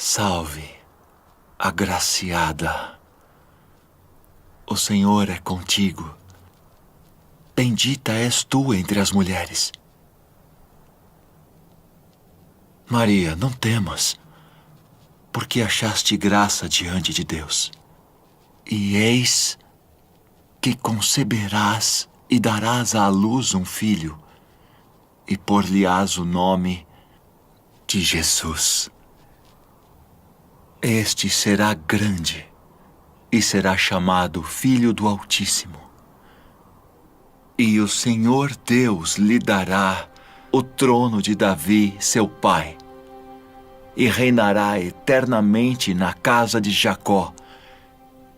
Salve, agraciada. O Senhor é contigo. Bendita és tu entre as mulheres. Maria, não temas, porque achaste graça diante de Deus. E eis que conceberás e darás à luz um filho, e por-lhe-ás o nome de Jesus. Este será grande e será chamado Filho do Altíssimo. E o Senhor Deus lhe dará o trono de Davi, seu pai, e reinará eternamente na casa de Jacó,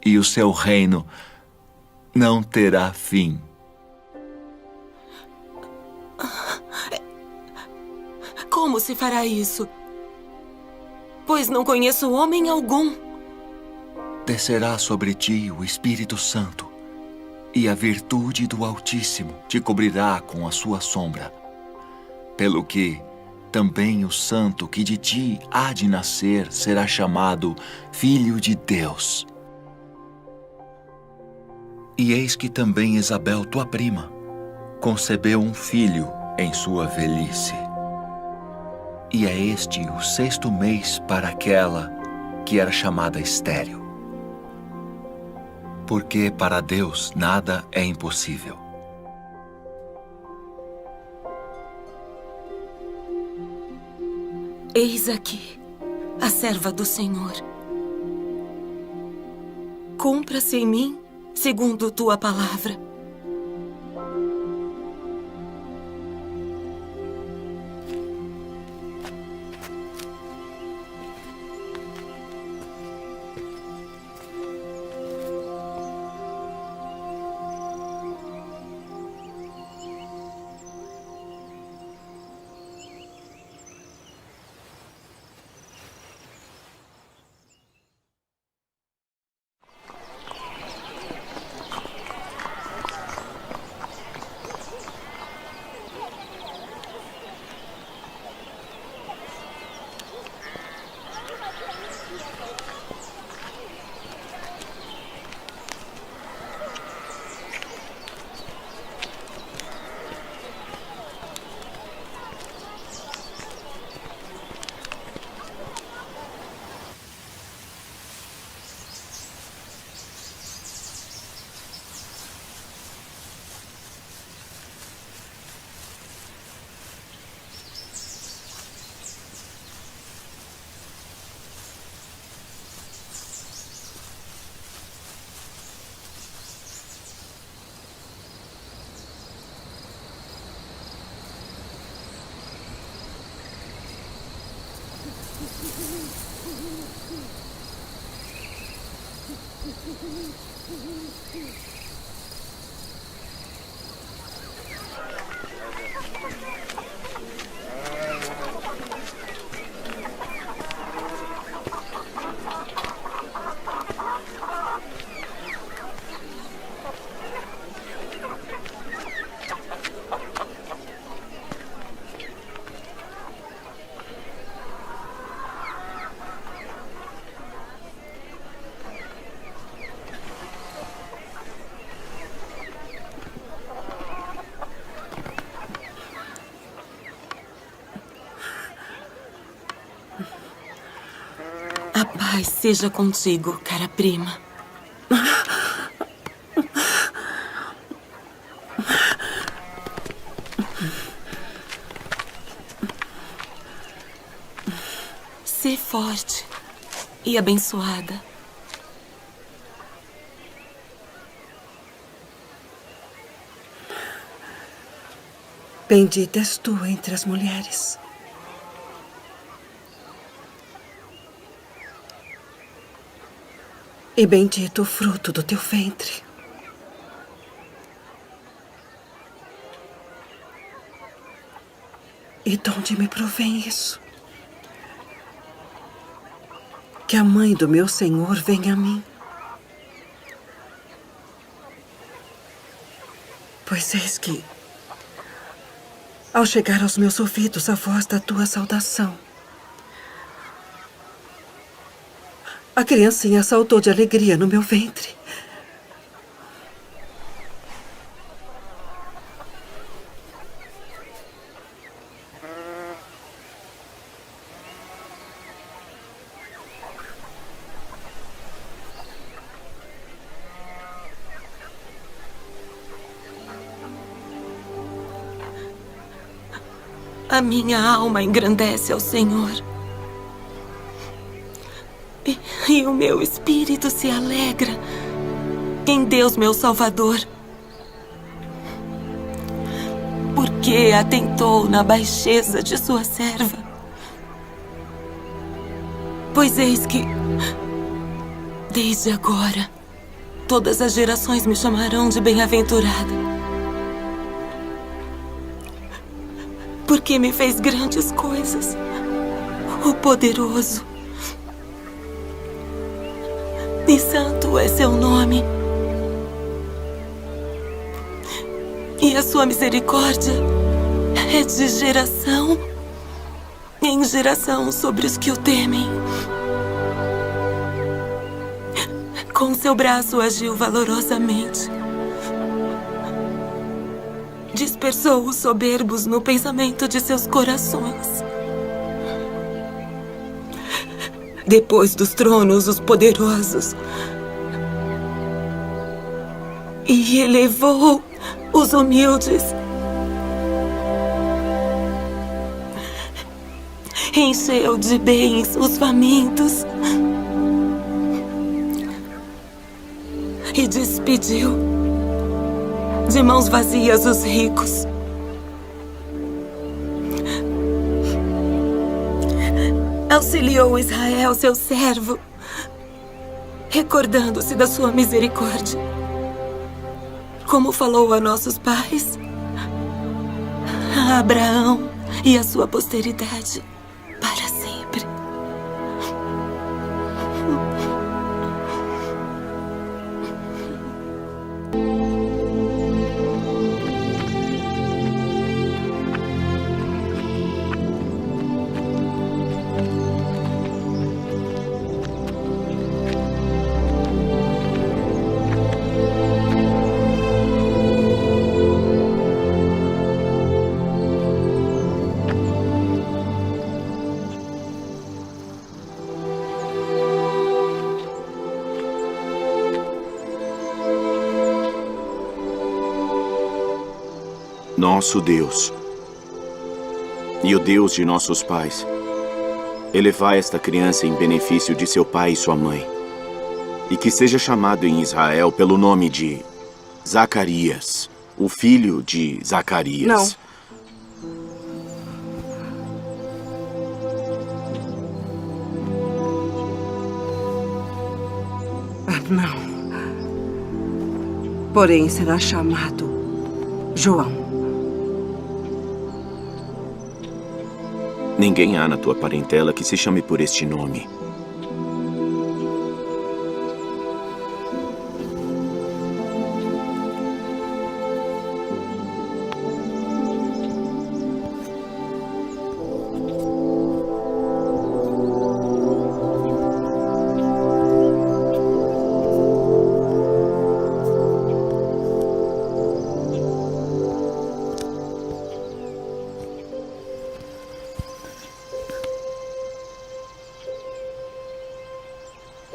e o seu reino não terá fim. Como se fará isso? Pois não conheço homem algum. Descerá sobre ti o Espírito Santo, e a virtude do Altíssimo te cobrirá com a sua sombra. Pelo que também o santo que de ti há de nascer será chamado Filho de Deus. E eis que também Isabel, tua prima, concebeu um filho em sua velhice. E é este o 6º mês para aquela que era chamada estéril. Porque para Deus nada é impossível. Eis aqui a serva do Senhor. Cumpra-se em mim segundo tua palavra. A paz seja contigo, cara prima. Sê forte e abençoada. Bendita és tu entre as mulheres. E bendito o fruto do teu ventre. E de onde me provém isso? Que a mãe do meu Senhor venha a mim. Pois eis que, ao chegar aos meus ouvidos a voz da tua saudação, a criancinha saltou de alegria no meu ventre. A minha alma engrandece ao Senhor. E o meu espírito se alegra em Deus, meu Salvador. Porque atentou na baixeza de sua serva. Pois eis que, desde agora, todas as gerações me chamarão de bem-aventurada. Porque me fez grandes coisas, o poderoso. E santo é seu nome. E a sua misericórdia é de geração em geração sobre os que o temem. Com seu braço agiu valorosamente. Dispersou os soberbos no pensamento de seus corações. Depois dos tronos, os poderosos. E elevou os humildes. Encheu de bens os famintos. E despediu de mãos vazias os ricos. Auxiliou Israel, seu servo, recordando-se da sua misericórdia, como falou a nossos pais, a Abraão e a sua posteridade para sempre. Nosso Deus e o Deus de nossos pais, elevai esta criança em benefício de seu pai e sua mãe, e que seja chamado em Israel pelo nome de Zacarias, o filho de Zacarias. Não. Porém, será chamado João. Ninguém há na tua parentela que se chame por este nome.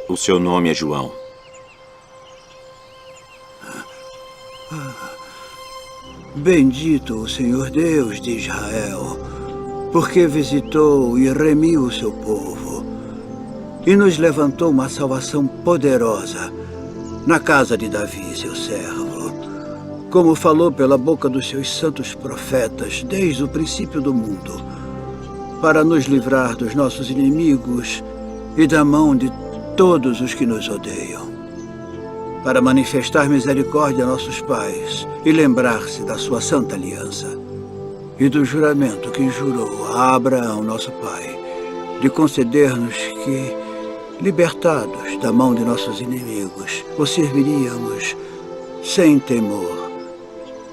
O seu nome é João. Bendito o Senhor Deus de Israel, porque visitou e remiu o seu povo, e nos levantou uma salvação poderosa na casa de Davi, seu servo, como falou pela boca dos seus santos profetas desde o princípio do mundo, para nos livrar dos nossos inimigos e da mão de todos os que nos odeiam, para manifestar misericórdia a nossos pais e lembrar-se da sua santa aliança e do juramento que jurou a Abraão, nosso pai, de conceder-nos que, libertados da mão de nossos inimigos, o serviríamos sem temor,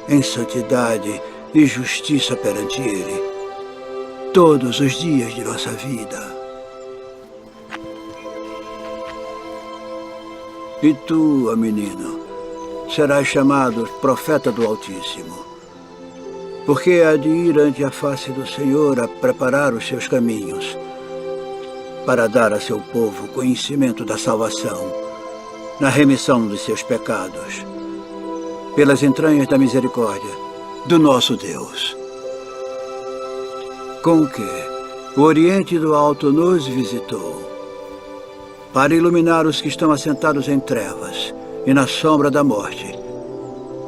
em santidade e justiça perante Ele, todos os dias de nossa vida. E tu, ó menino, serás chamado profeta do Altíssimo, porque há de ir ante a face do Senhor a preparar os seus caminhos, para dar a seu povo conhecimento da salvação, na remissão dos seus pecados, pelas entranhas da misericórdia do nosso Deus. Com que o Oriente do Alto nos visitou, para iluminar os que estão assentados em trevas e na sombra da morte,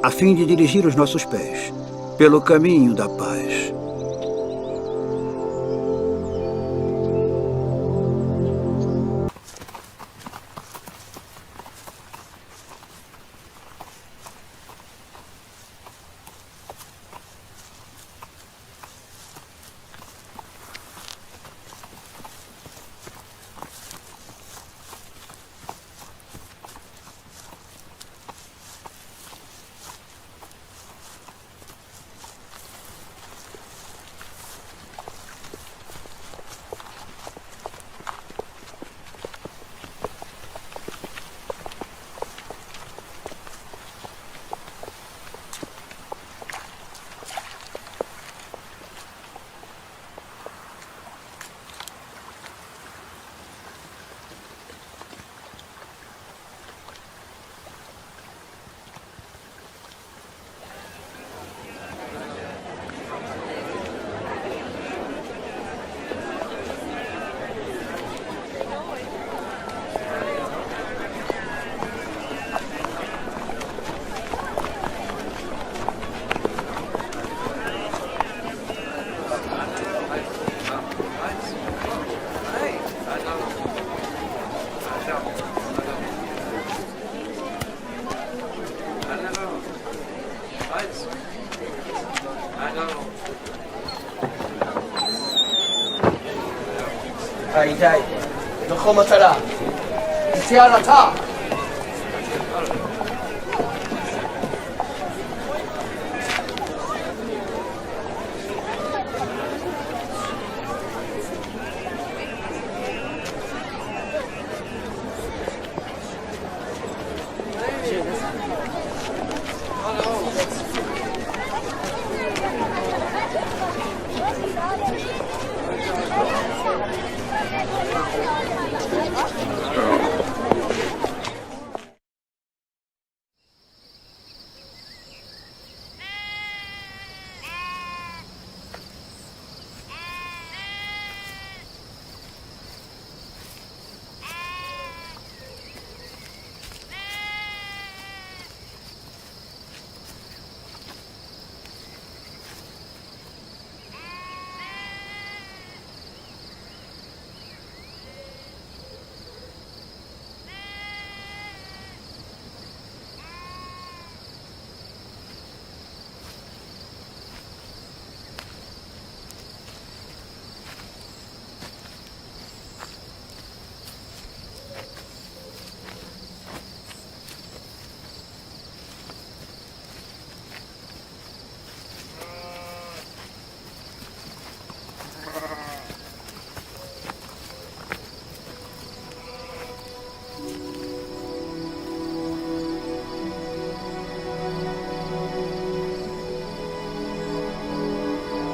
a fim de dirigir os nossos pés pelo caminho da paz. די, נוחו מטרה, יציאה לתא.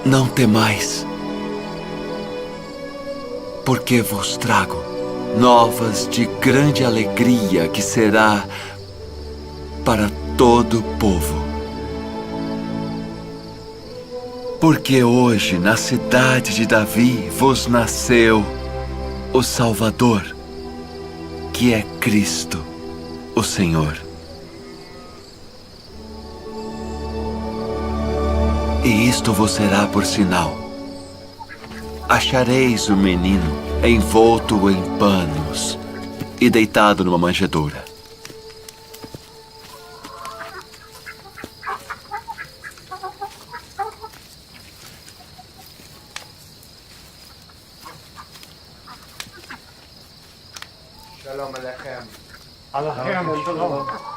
Não temais, porque vos trago novas de grande alegria que será para todo o povo. Porque hoje na cidade de Davi vos nasceu o Salvador, que é Cristo, o Senhor. E isto vos será por sinal. Achareis o menino envolto em panos e deitado numa manjedoura. Shalom Aleichem. Aleichem, shalom.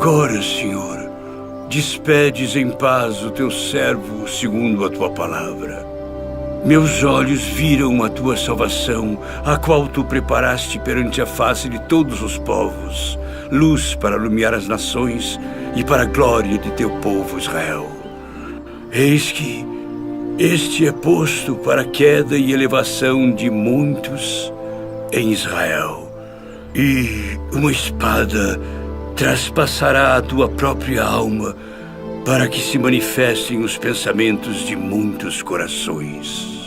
Agora, Senhor, despedes em paz o teu servo segundo a tua palavra. Meus olhos viram a tua salvação, a qual tu preparaste perante a face de todos os povos, luz para iluminar as nações e para a glória de teu povo Israel. Eis que este é posto para a queda e elevação de muitos em Israel, e uma espada traspassará a tua própria alma para que se manifestem os pensamentos de muitos corações.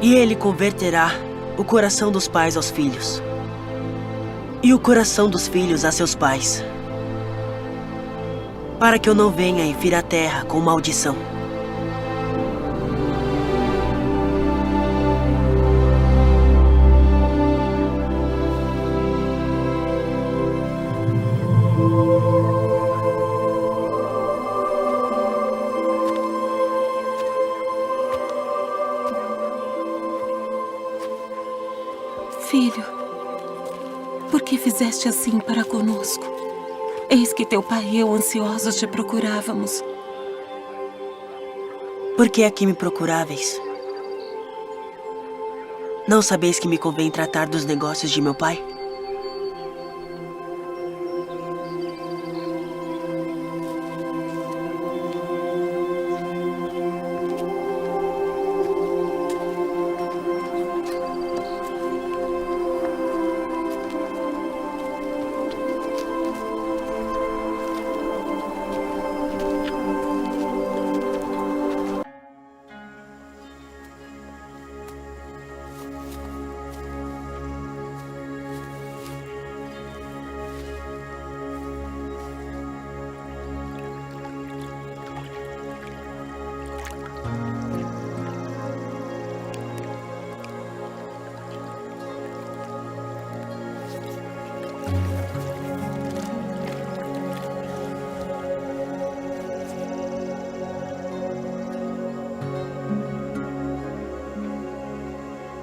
E ele converterá o coração dos pais aos filhos, e o coração dos filhos a seus pais, para que eu não venha e fira a terra com maldição. Filho, por que fizeste assim para conosco? Eis que teu pai e eu ansiosos te procurávamos. Por que aqui me procuráveis? Não sabeis que me convém tratar dos negócios de meu pai?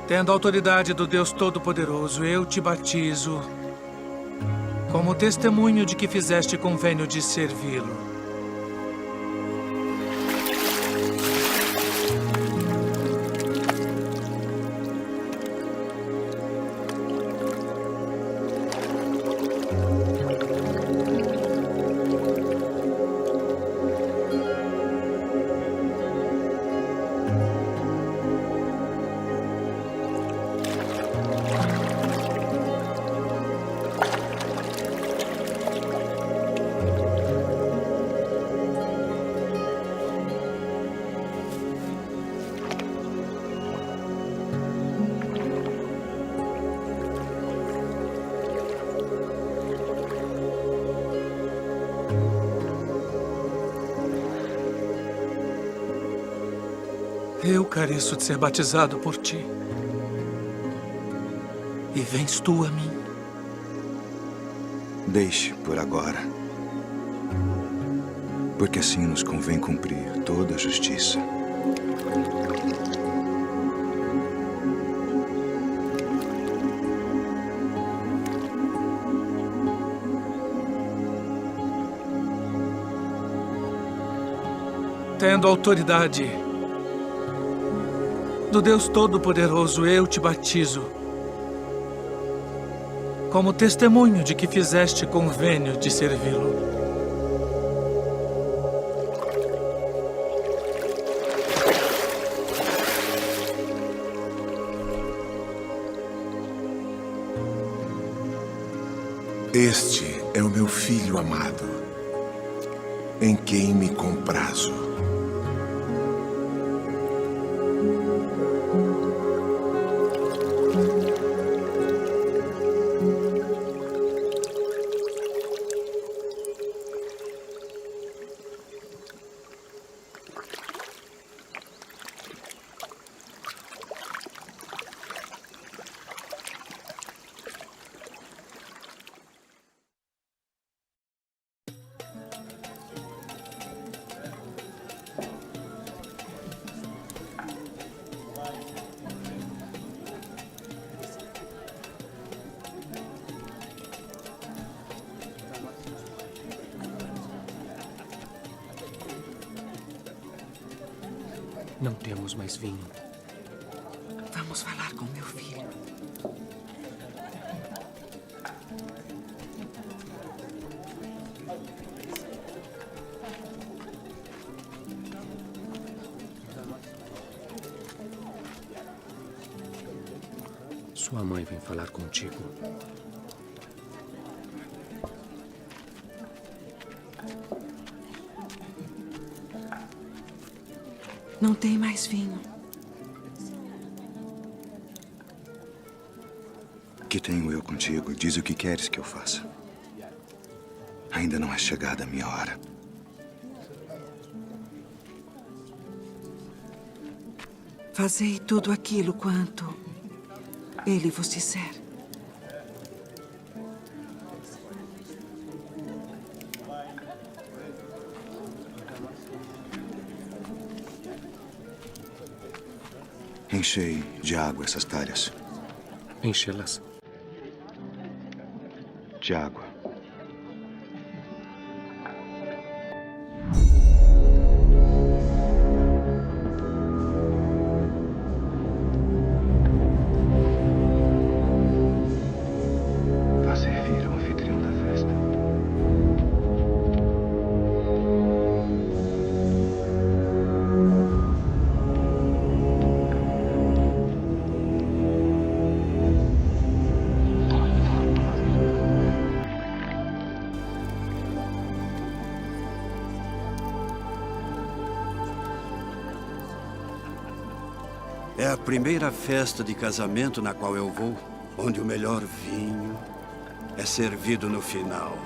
Tendo a autoridade do Deus Todo-Poderoso, eu te batizo como testemunho de que fizeste convênio de servi-lo. Eu careço de ser batizado por ti. E vens tu a mim. Deixe por agora. Porque assim nos convém cumprir toda a justiça. Tendo autoridade do Deus Todo-Poderoso, eu te batizo como testemunho de que fizeste convênio de servi-lo. Este é o meu filho amado, em quem me comprazo. Não temos mais vinho. Vamos falar com meu filho. Sua mãe vem falar contigo. Não tem mais vinho. Que tenho eu contigo? Diz o que queres que eu faça. Ainda não é chegada a minha hora. Fazei tudo aquilo quanto ele vos disser. Enchei de água essas talhas. Enchê-las. De água. Vá servir ao anfitrião da festa. É a primeira festa de casamento na qual eu vou, onde o melhor vinho é servido no final.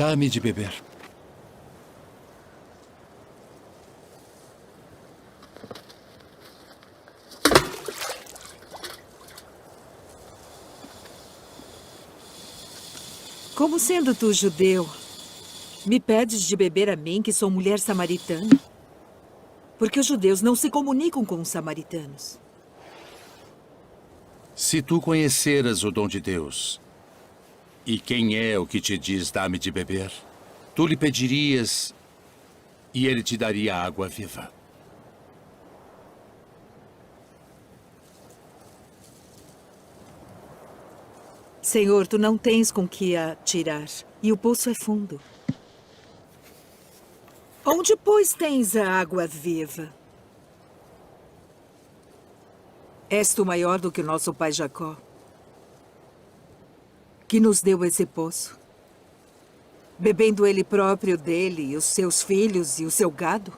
Dá-me de beber. Como sendo tu judeu, me pedes de beber a mim, que sou mulher samaritana? Porque os judeus não se comunicam com os samaritanos. Se tu conheceras o dom de Deus, e quem é o que te diz dá-me de beber, tu lhe pedirias e ele te daria água viva. Senhor, tu não tens com que a tirar, e o poço é fundo. Onde, pois, tens a água viva? És tu maior do que o nosso pai Jacó, que nos deu esse poço, bebendo ele próprio dele, e os seus filhos e o seu gado?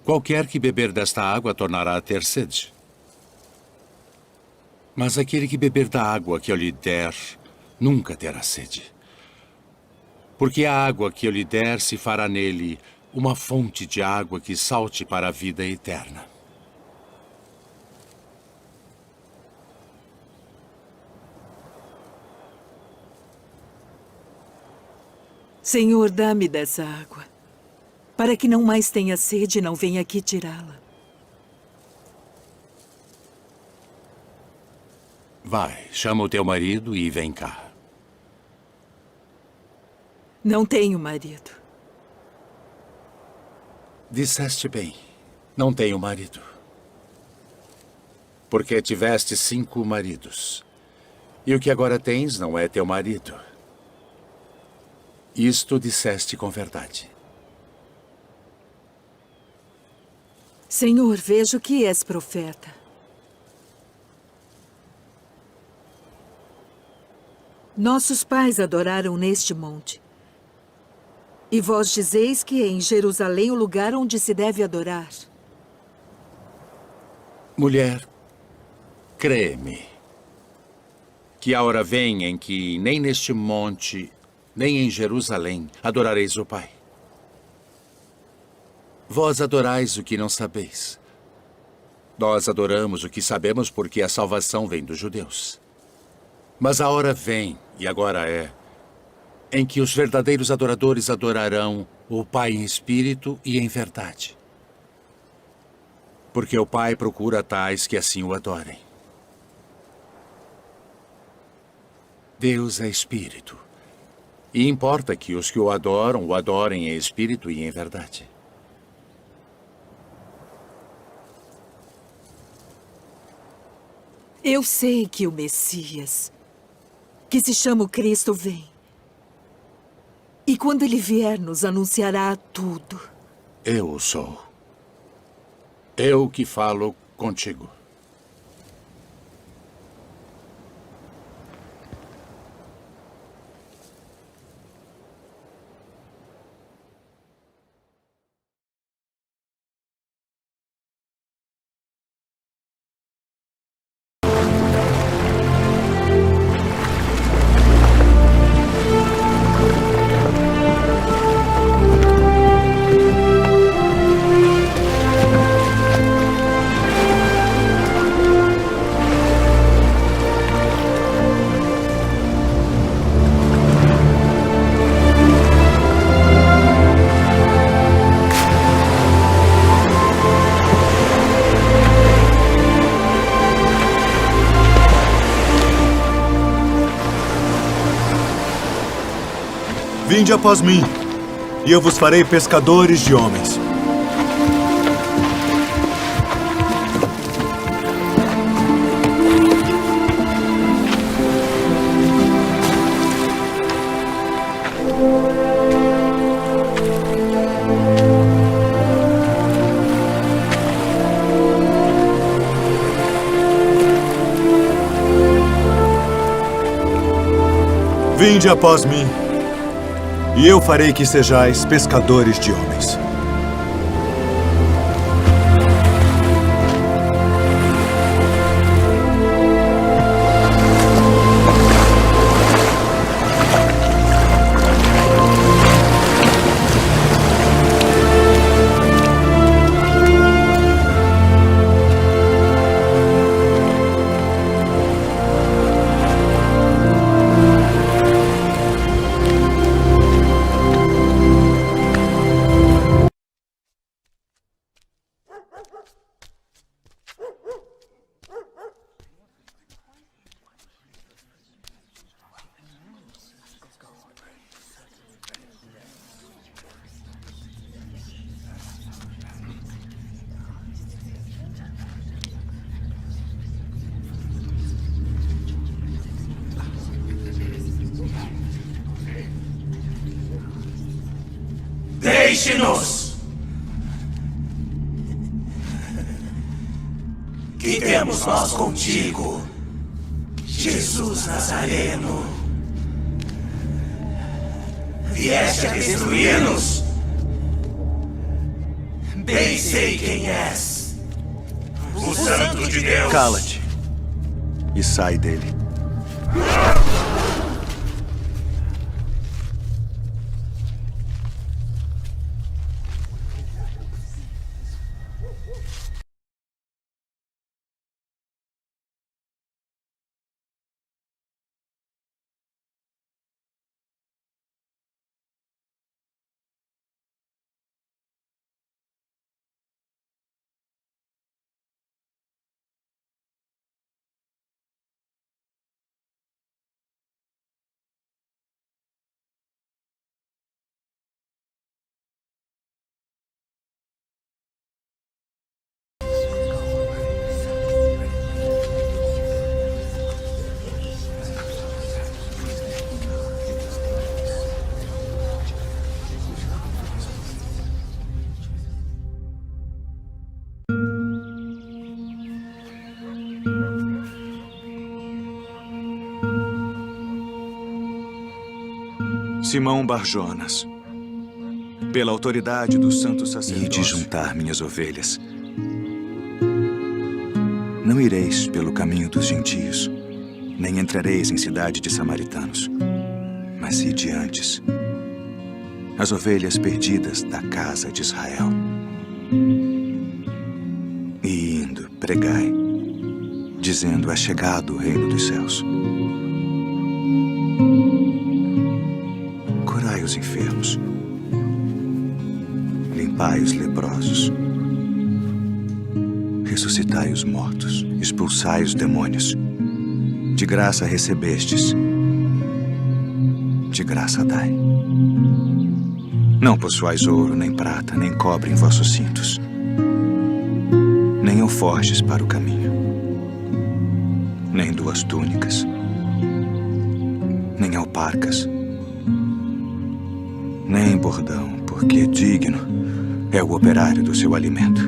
Qualquer que beber desta água tornará a ter sede. Mas aquele que beber da água que eu lhe der, nunca terá sede. Porque a água que eu lhe der se fará nele uma fonte de água que salte para a vida eterna. Senhor, dá-me dessa água, para que não mais tenha sede e não venha aqui tirá-la. Vai, chama o teu marido e vem cá. Não tenho marido. Disseste bem, não tenho marido. Porque tiveste 5 maridos. E o que agora tens não é teu marido. Isto disseste com verdade. Senhor, vejo que és profeta. Nossos pais adoraram neste monte. E vós dizeis que é em Jerusalém o lugar onde se deve adorar. Mulher, crê-me, que a hora vem em que nem neste monte, nem em Jerusalém adorareis o Pai. Vós adorais o que não sabeis. Nós adoramos o que sabemos porque a salvação vem dos judeus. Mas a hora vem, e agora é, em que os verdadeiros adoradores adorarão o Pai em espírito e em verdade. Porque o Pai procura tais que assim o adorem. Deus é espírito. E importa que os que o adorem em espírito e em verdade. Eu sei que o Messias, que se chama o Cristo, vem. E quando ele vier, nos anunciará tudo. Eu o sou. Eu que falo contigo. Vinde após mim, e eu vos farei pescadores de homens. Vinde após mim, e eu farei que sejais pescadores de homens. Deixe-nos! Que iremos nós contigo, Jesus Nazareno. Vieste a destruir-nos? Bem sei quem és. O Santo de Deus. Cala-te e sai dele. Simão Barjonas, pela autoridade do santo sacerdócio, e de juntar minhas ovelhas. Não ireis pelo caminho dos gentios, nem entrareis em cidade de samaritanos, mas ide antes, as ovelhas perdidas da casa de Israel. E indo, pregai, dizendo: é chegado o reino dos céus. Curai os enfermos, limpai os leprosos, ressuscitai os mortos, expulsai os demônios. De graça recebestes, de graça dai. Não possuais ouro, nem prata, nem cobre em vossos cintos, nem alforjes para o caminho, nem 2 túnicas, nem alparcas, nem bordão, porque digno é o operário do seu alimento.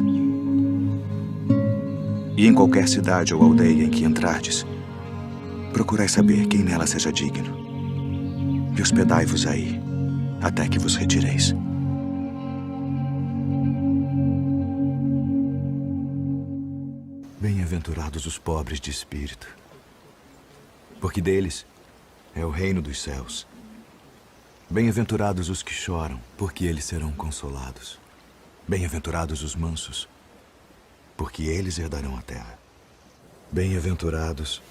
E em qualquer cidade ou aldeia em que entrardes, procurai saber quem nela seja digno, e hospedai-vos aí, até que vos retireis. Bem-aventurados os pobres de espírito, porque deles é o reino dos céus. Bem-aventurados os que choram, porque eles serão consolados. Bem-aventurados os mansos, porque eles herdarão a terra. Bem-aventurados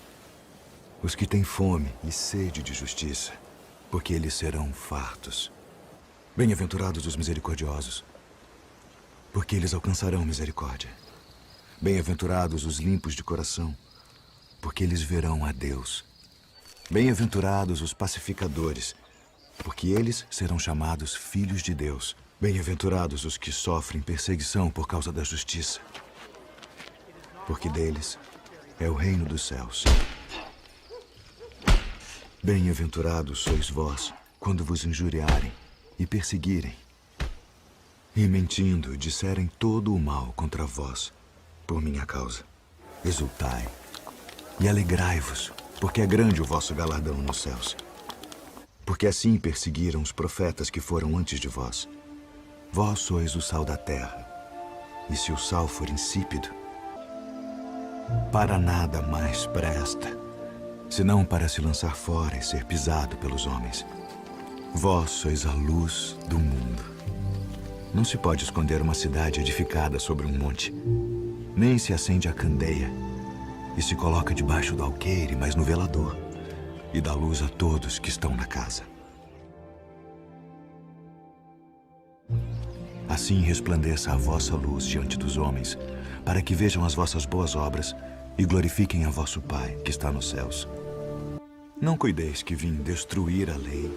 os que têm fome e sede de justiça, porque eles serão fartos. Bem-aventurados os misericordiosos, porque eles alcançarão misericórdia. Bem-aventurados os limpos de coração, porque eles verão a Deus. Bem-aventurados os pacificadores, porque eles serão chamados filhos de Deus. Bem-aventurados os que sofrem perseguição por causa da justiça, porque deles é o reino dos céus. Bem-aventurados sois vós, quando vos injuriarem e perseguirem, e mentindo disserem todo o mal contra vós, por minha causa. Exultai e alegrai-vos, porque é grande o vosso galardão nos céus. Porque assim perseguiram os profetas que foram antes de vós. Vós sois o sal da terra, e se o sal for insípido, para nada mais presta, senão para se lançar fora e ser pisado pelos homens. Vós sois a luz do mundo. Não se pode esconder uma cidade edificada sobre um monte, nem se acende a candeia e se coloca debaixo do alqueire, mas no velador, e dá luz a todos que estão na casa. Assim resplandeça a vossa luz diante dos homens, para que vejam as vossas boas obras e glorifiquem a vosso Pai que está nos céus. Não cuideis que vim destruir a lei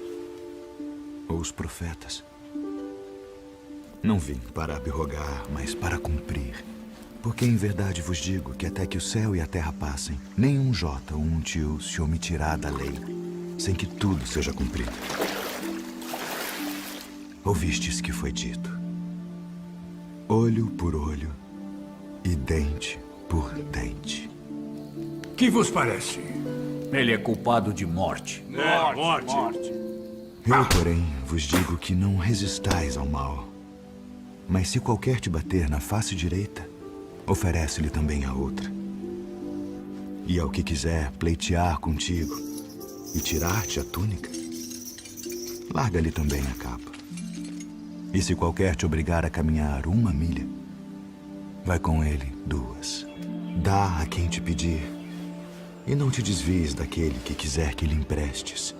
ou os profetas. Não vim para abrogar, mas para cumprir. Porque em verdade vos digo que até que o céu e a terra passem, nem um jota ou um tio se omitirá da lei, sem que tudo seja cumprido. Ouvistes que foi dito: olho por olho e dente por dente. Que vos parece? Ele é culpado de morte. Morte. Eu, porém, vos digo que não resistais ao mal. Mas se qualquer te bater na face direita, oferece-lhe também a outra. E ao que quiser pleitear contigo e tirar-te a túnica, larga-lhe também a capa. E se qualquer te obrigar a caminhar 1 milha, vai com ele 2. Dá a quem te pedir, e não te desvies daquele que quiser que lhe emprestes.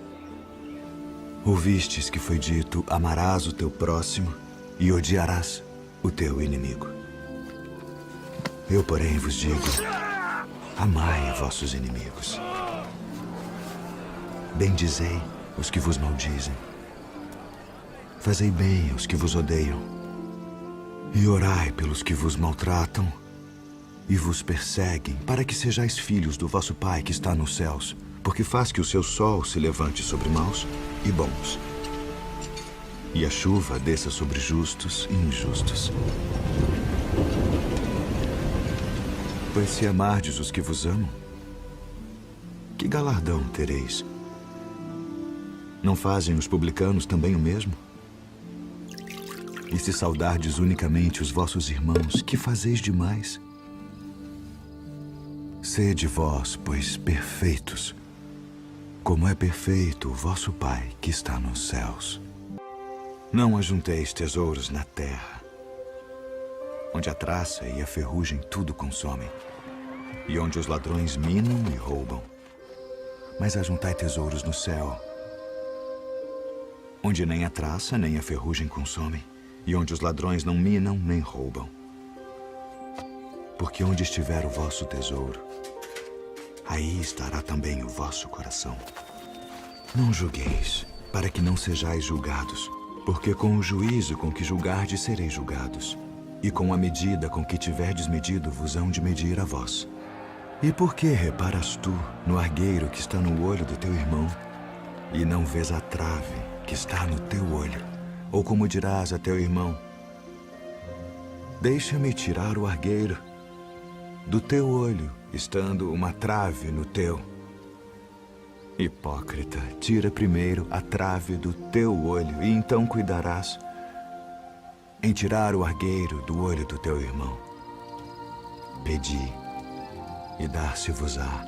Ouvistes que foi dito: amarás o teu próximo e odiarás o teu inimigo. Eu, porém, vos digo: amai vossos inimigos. Bendizei os que vos maldizem. Fazei bem aos que vos odeiam. E orai pelos que vos maltratam e vos perseguem, para que sejais filhos do vosso Pai que está nos céus, porque faz que o seu sol se levante sobre maus e bons, e a chuva desça sobre justos e injustos. Pois se amardes os que vos amam, que galardão tereis? Não fazem os publicanos também o mesmo? E se saudardes unicamente os vossos irmãos, que fazeis demais? Sede vós, pois, perfeitos, como é perfeito o vosso Pai que está nos céus. Não ajunteis tesouros na terra, onde a traça e a ferrugem tudo consomem, e onde os ladrões minam e roubam. Mas ajuntai tesouros no céu, onde nem a traça nem a ferrugem consomem, e onde os ladrões não minam nem roubam. Porque onde estiver o vosso tesouro, aí estará também o vosso coração. Não julgueis, para que não sejais julgados, porque com o juízo com que julgardes sereis julgados, e com a medida com que tiverdes medido vos hão de medir a vós. E por que reparas tu no argueiro que está no olho do teu irmão, e não vês a trave que está no teu olho? Ou como dirás a teu irmão: deixa-me tirar o argueiro do teu olho, estando uma trave no teu? Hipócrita, tira primeiro a trave do teu olho, e então cuidarás em tirar o argueiro do olho do teu irmão. Pedi, e dar-se-vos-á.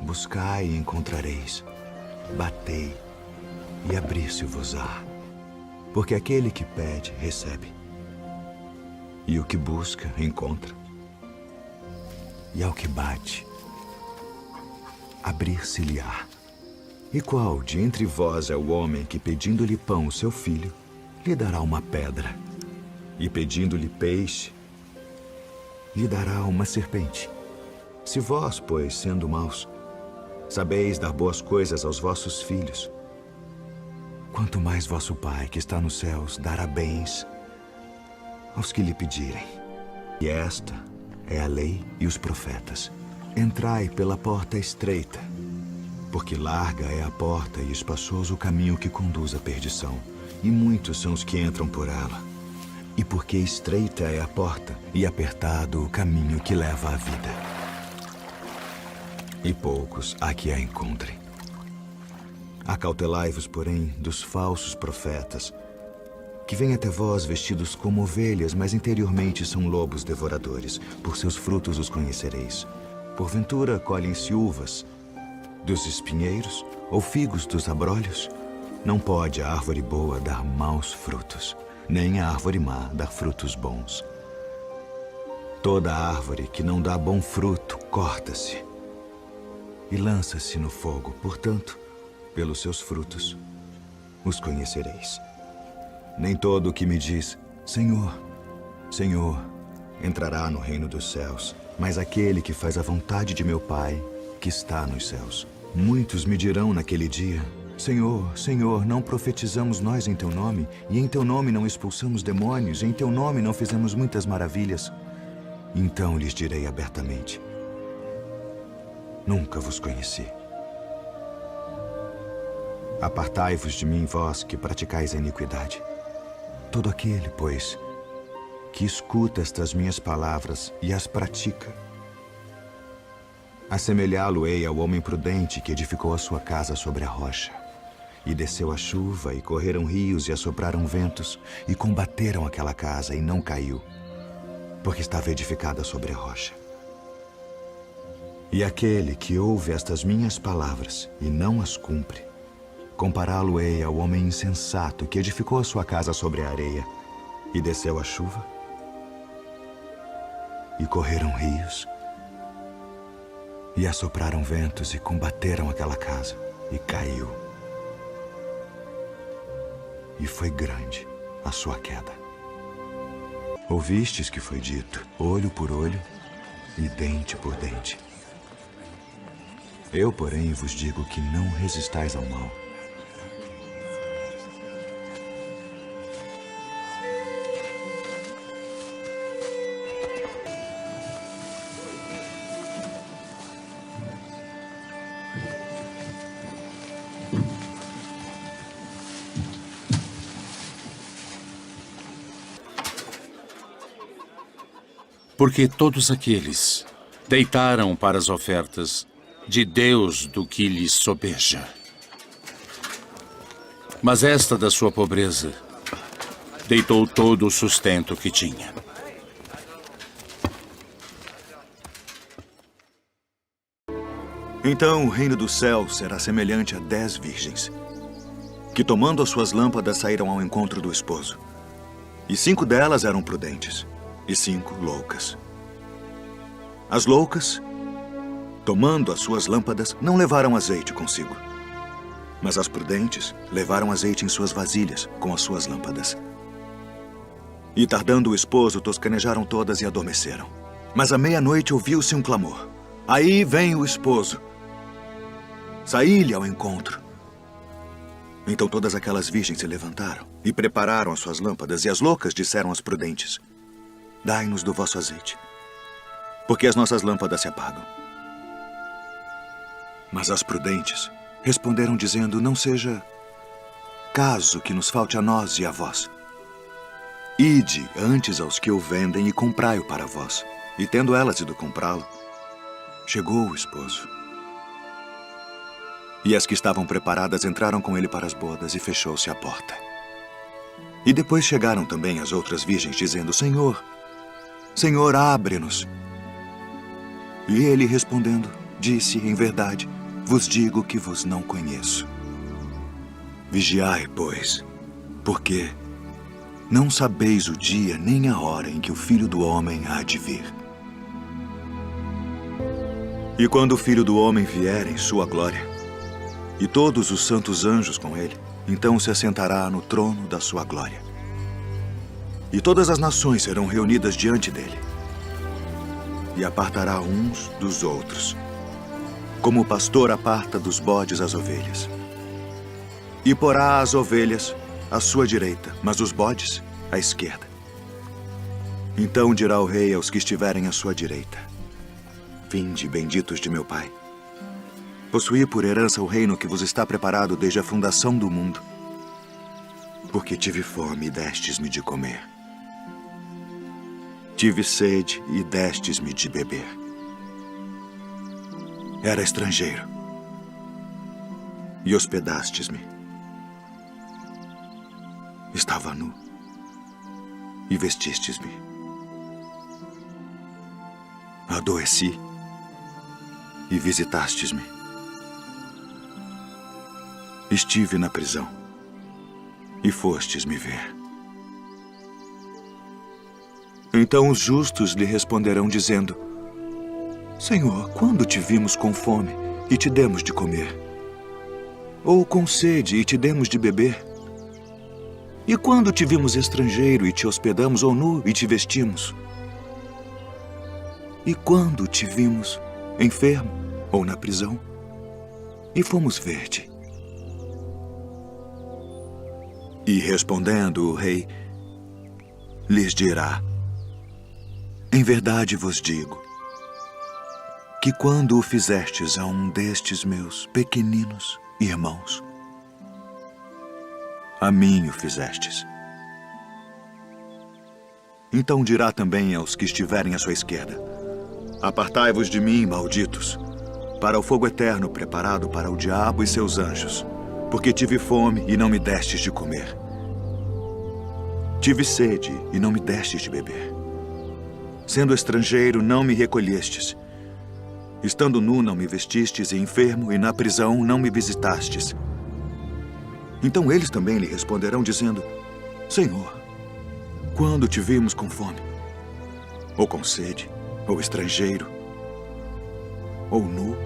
Buscai e encontrareis. Batei, e abrir-se-vos-á. Porque aquele que pede, recebe. E o que busca, encontra. E ao que bate, abrir-se-lhe-á. E qual de entre vós é o homem que, pedindo-lhe pão o seu filho, lhe dará uma pedra? E pedindo-lhe peixe, lhe dará uma serpente? Se vós, pois, sendo maus, sabeis dar boas coisas aos vossos filhos, quanto mais vosso Pai, que está nos céus, dará bens aos que lhe pedirem. E esta é a lei e os profetas. Entrai pela porta estreita, porque larga é a porta e espaçoso o caminho que conduz à perdição, e muitos são os que entram por ela. E porque estreita é a porta e apertado o caminho que leva à vida, e poucos há que a encontrem. Acautelai-vos, porém, dos falsos profetas, que vêm até vós vestidos como ovelhas, mas interiormente são lobos devoradores. Por seus frutos os conhecereis. Porventura colhem-se uvas dos espinheiros ou figos dos abrolhos? Não pode a árvore boa dar maus frutos, nem a árvore má dar frutos bons. Toda árvore que não dá bom fruto corta-se e lança-se no fogo. Portanto, pelos seus frutos os conhecereis. Nem todo o que me diz, Senhor, Senhor, entrará no reino dos céus, mas aquele que faz a vontade de meu Pai, que está nos céus. Muitos me dirão naquele dia: Senhor, Senhor, não profetizamos nós em teu nome, e em teu nome não expulsamos demônios, e em teu nome não fizemos muitas maravilhas? Então lhes direi abertamente: nunca vos conheci. Apartai-vos de mim, vós que praticais a iniquidade. Todo aquele, pois, que escuta estas minhas palavras e as pratica, Assemelhá-lo-ei ao homem prudente que edificou a sua casa sobre a rocha. E desceu a chuva, e correram rios, e assopraram ventos, e combateram aquela casa, e não caiu, porque estava edificada sobre a rocha. E aquele que ouve estas minhas palavras, e não as cumpre, compará-lo-ei ao homem insensato que edificou a sua casa sobre a areia, e desceu a chuva, e correram rios, e assopraram ventos, e combateram aquela casa, e caiu. E foi grande a sua queda. Ouvistes que foi dito, olho por olho e dente por dente. Eu, porém, vos digo que não resistais ao mal. Porque todos aqueles deitaram para as ofertas de Deus do que lhes sobeja. Mas esta da sua pobreza deitou todo o sustento que tinha. Então o reino do céu será semelhante a 10 virgens, que tomando as suas lâmpadas saíram ao encontro do esposo. E 5 delas eram prudentes, e 5 loucas. As loucas, tomando as suas lâmpadas, não levaram azeite consigo. Mas as prudentes levaram azeite em suas vasilhas com as suas lâmpadas. E tardando o esposo, toscanejaram todas e adormeceram. Mas à meia-noite ouviu-se um clamor. Aí vem o esposo. Saí-lhe ao encontro. Então todas aquelas virgens se levantaram e prepararam as suas lâmpadas, e as loucas disseram às prudentes: Dai-nos do vosso azeite, porque as nossas lâmpadas se apagam. Mas as prudentes responderam dizendo: Não seja caso que nos falte a nós e a vós. Ide antes aos que o vendem e comprai-o para vós. E tendo elas ido comprá-lo, chegou o esposo. E as que estavam preparadas entraram com ele para as bodas, e fechou-se a porta. E depois chegaram também as outras virgens, dizendo: Senhor, Senhor, abre-nos. E ele, respondendo, disse: Em verdade, vos digo que vos não conheço. Vigiai, pois, porque não sabeis o dia nem a hora em que o Filho do Homem há de vir. E quando o Filho do Homem vier em sua glória, e todos os santos anjos com ele, então se assentará no trono da sua glória. E todas as nações serão reunidas diante dele. E apartará uns dos outros, como o pastor aparta dos bodes as ovelhas. E porá as ovelhas à sua direita, mas os bodes à esquerda. Então dirá o rei aos que estiverem à sua direita: Vinde, benditos de meu Pai. Possuí por herança o reino que vos está preparado desde a fundação do mundo. Porque tive fome e destes-me de comer. Tive sede e destes-me de beber. Era estrangeiro e hospedastes-me. Estava nu e vestistes-me. Adoeci e visitastes-me. Estive na prisão e fostes me ver. Então os justos lhe responderão dizendo: Senhor, quando te vimos com fome e te demos de comer? Ou com sede e te demos de beber? E quando te vimos estrangeiro e te hospedamos, ou nu e te vestimos? E quando te vimos enfermo ou na prisão e fomos ver-te? E respondendo o rei, lhes dirá: Em verdade vos digo, que quando o fizestes a um destes meus pequeninos irmãos, a mim o fizestes. Então dirá também aos que estiverem à sua esquerda: Apartai-vos de mim, malditos, para o fogo eterno preparado para o diabo e seus anjos, porque tive fome e não me destes de comer. Tive sede e não me destes de beber. Sendo estrangeiro, não me recolhestes. Estando nu, não me vestistes, e enfermo, e na prisão, não me visitastes. Então eles também lhe responderão, dizendo: Senhor, quando te vimos com fome, ou com sede, ou estrangeiro, ou nu,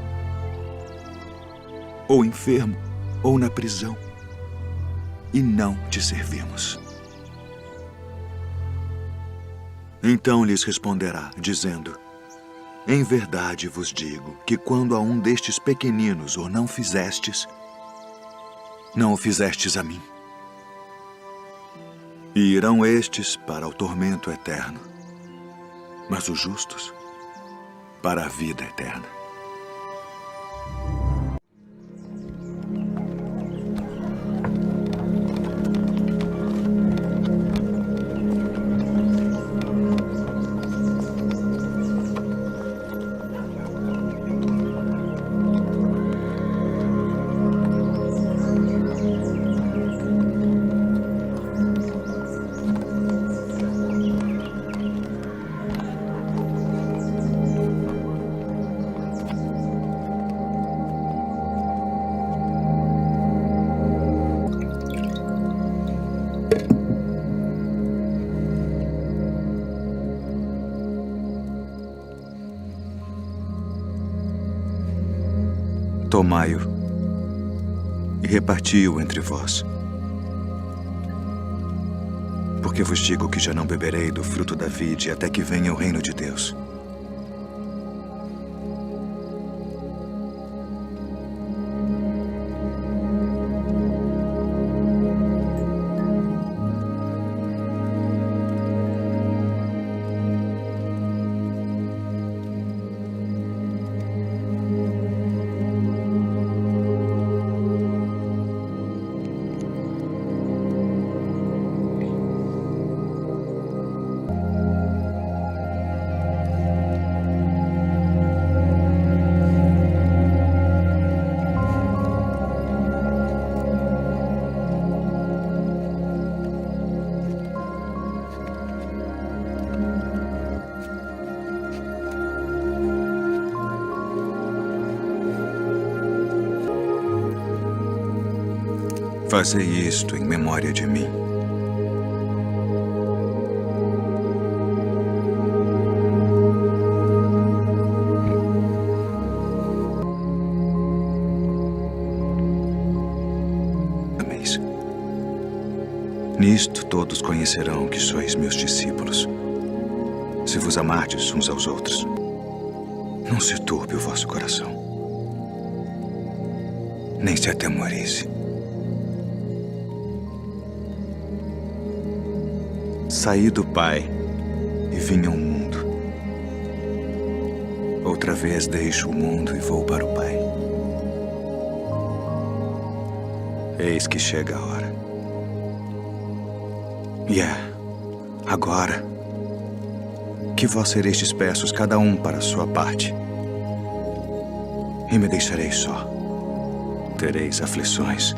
ou enfermo, ou na prisão, e não te servimos? Então lhes responderá, dizendo: Em verdade vos digo que quando a um destes pequeninos o não fizestes, não o fizestes a mim. E irão estes para o tormento eterno, mas os justos para a vida eterna. Tomai-o e reparti-o entre vós. Porque vos digo que já não beberei do fruto da vide até que venha o reino de Deus. Fazei isto em memória de mim. Ameis. Nisto todos conhecerão que sois meus discípulos, se vos amardes uns aos outros. Não se turbe o vosso coração, nem se atemorize. Saí do Pai e vim ao mundo. Outra vez deixo o mundo e vou para o Pai. Eis que chega a hora. E agora, que vós sereis dispersos, cada um para a sua parte. E me deixareis só. Tereis aflições.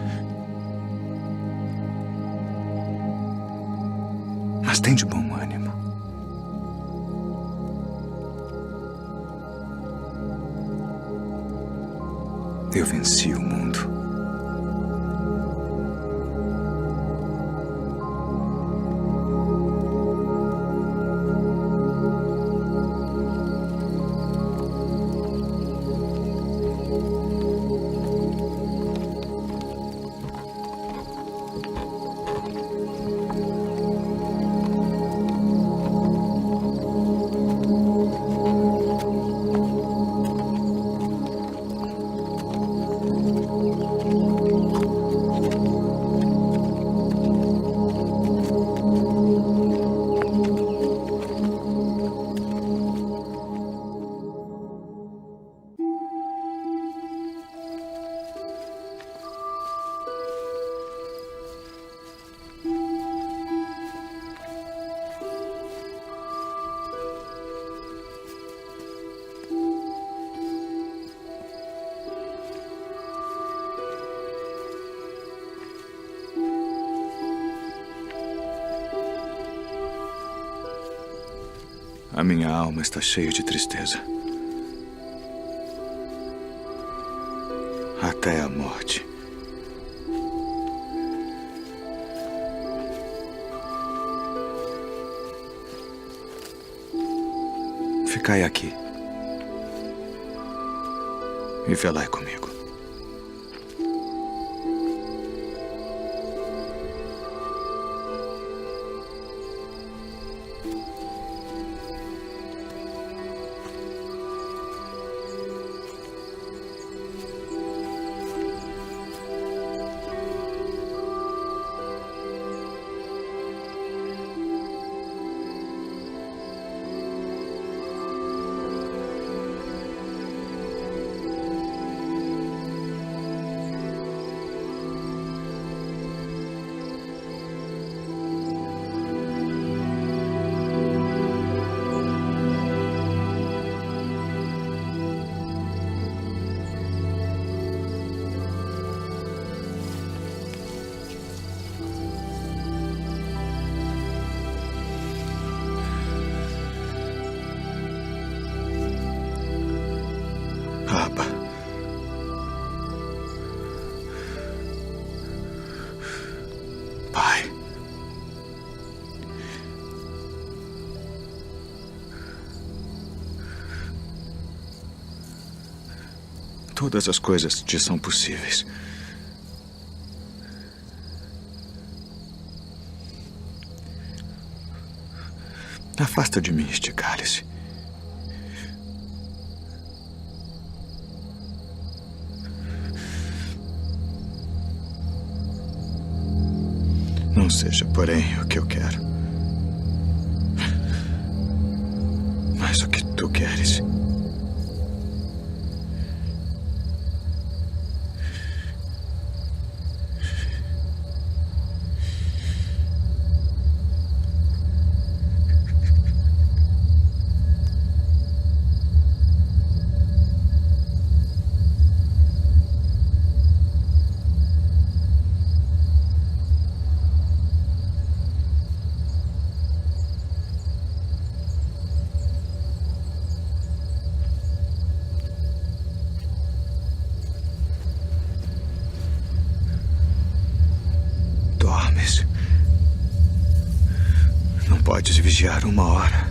Mas tende bom ânimo. Eu venci o mundo. A minha alma está cheia de tristeza. Até a morte. Ficai aqui. E velai comigo. Abba. Pai. Todas as coisas te são possíveis. Afasta de mim este cálice. Não seja, porém, o que eu quero, mas o que tu queres. Dormes. Não podes vigiar uma hora.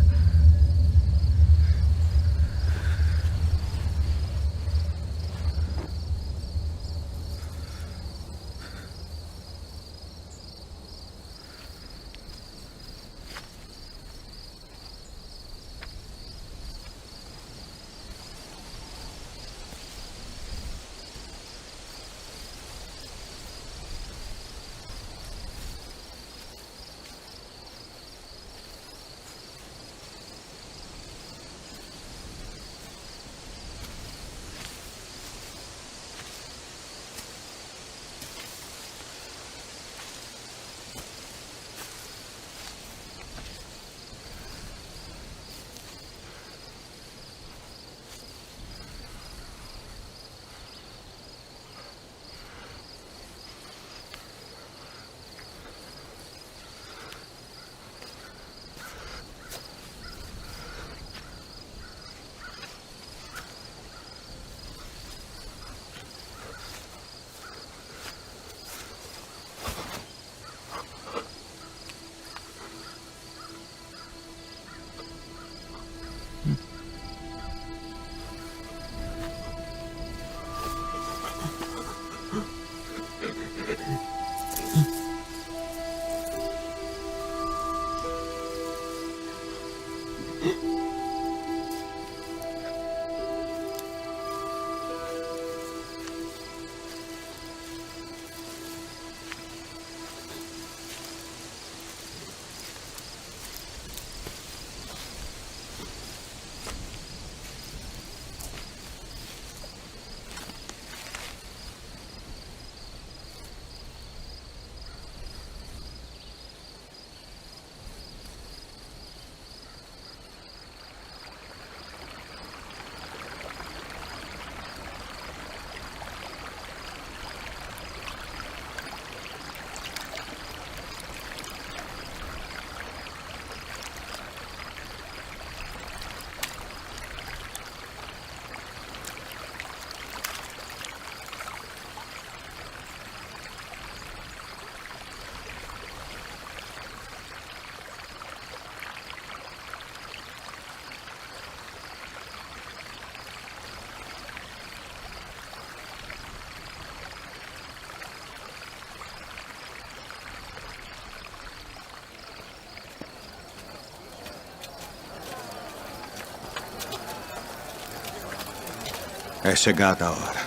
É chegada a hora.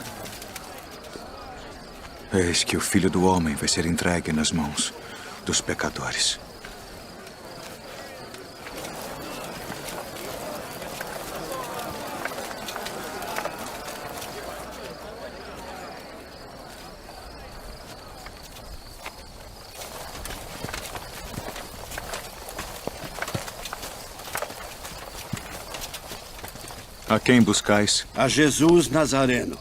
Eis que o Filho do Homem vai ser entregue nas mãos dos pecadores. A quem buscais? A Jesus Nazareno.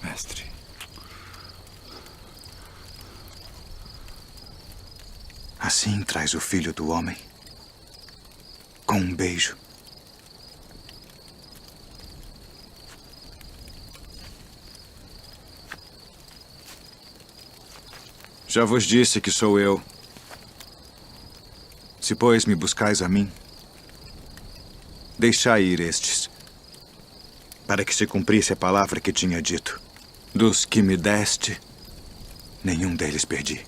Mestre. Assim traz o Filho do Homem, com um beijo. Já vos disse que sou eu. Se, pois, me buscais a mim, deixai ir estes, para que se cumprisse a palavra que tinha dito. Dos que me deste, nenhum deles perdi.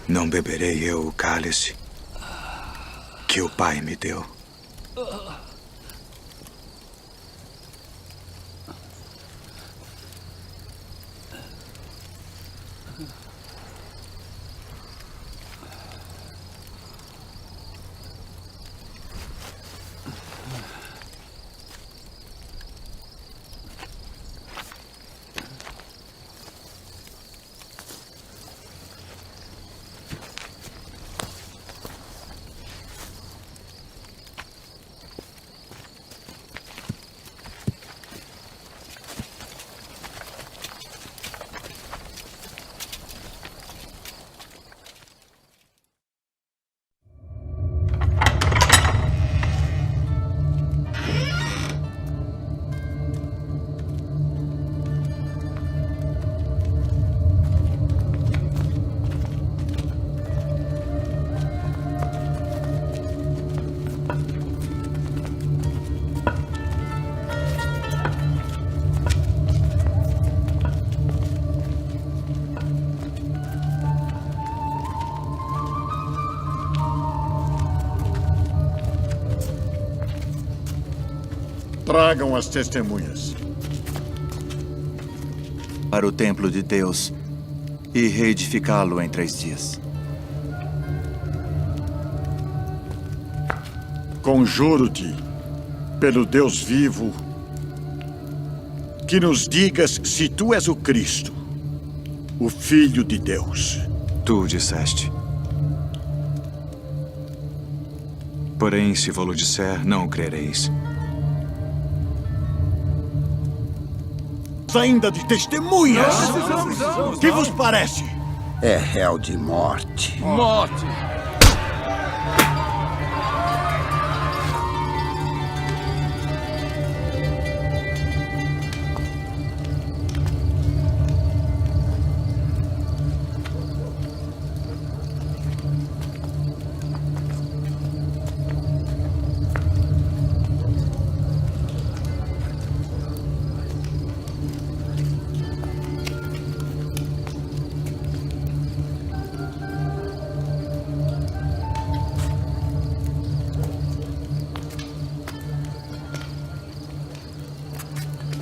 Não beberei eu o cálice que o Pai me deu. Tragam as testemunhas. Para o templo de Deus e reedificá-lo em 3 dias. Conjuro-te, pelo Deus vivo, que nos digas se tu és o Cristo, o Filho de Deus. Tu disseste. Porém, se vou-lo disser, não o crereis. Ainda de testemunhas! Que vos parece? É réu de morte. Morte!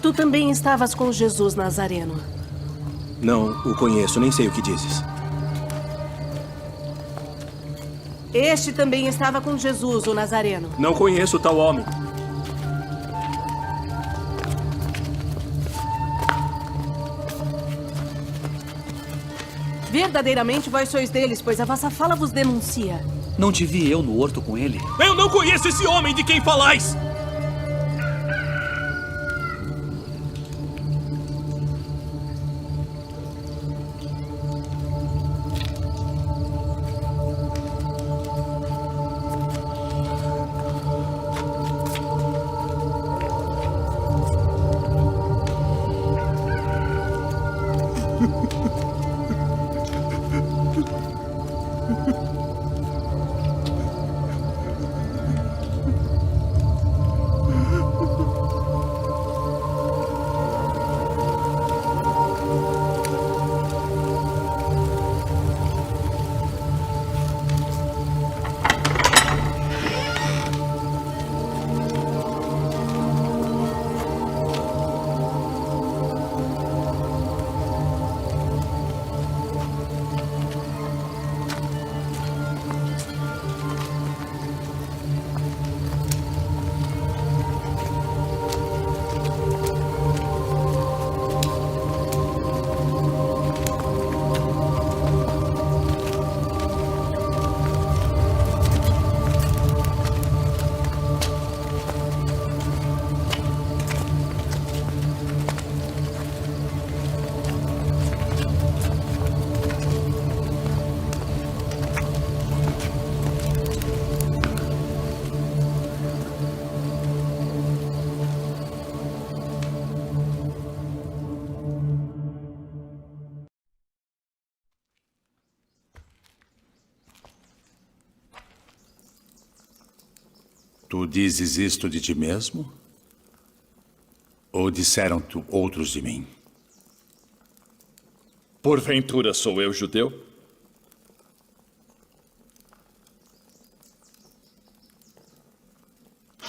Tu também estavas com Jesus Nazareno. Não o conheço, nem sei o que dizes. Este também estava com Jesus, o Nazareno. Não conheço tal homem. Verdadeiramente vós sois deles, pois a vossa fala vos denuncia. Não te vi eu no horto com ele? Eu não conheço esse homem de quem falais! Tu dizes isto de ti mesmo? Ou disseram outros de mim? Porventura sou eu judeu?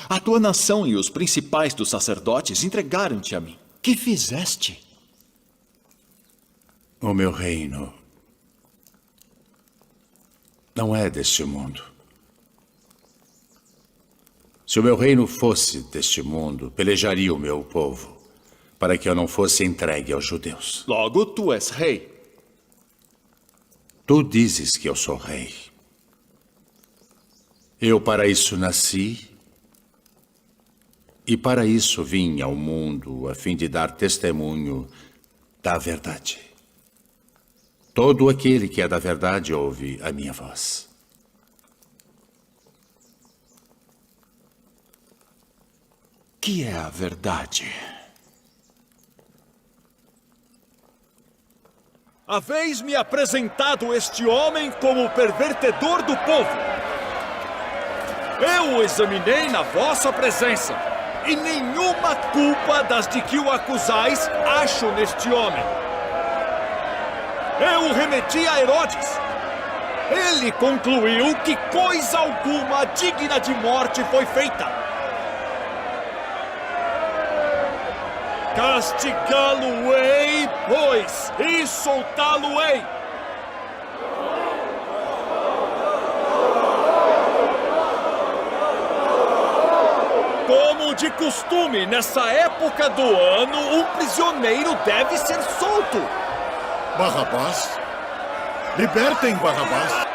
A tua nação e os principais dos sacerdotes entregaram-te a mim. Que fizeste? O meu reino não é deste mundo. Se o meu reino fosse deste mundo, pelejaria o meu povo para que eu não fosse entregue aos judeus. Logo, tu és rei. Tu dizes que eu sou rei. Eu para isso nasci e para isso vim ao mundo, a fim de dar testemunho da verdade. Todo aquele que é da verdade ouve a minha voz. Que é a verdade? Haveis-me apresentado este homem como o pervertedor do povo. Eu o examinei na vossa presença, e nenhuma culpa das de que o acusais acho neste homem. Eu o remeti a Herodes. Ele concluiu que coisa alguma digna de morte foi feita. Castigá-lo-ei, pois, e soltá-lo-ei. Como de costume, nessa época do ano, um prisioneiro deve ser solto. Barrabás? Libertem Barrabás.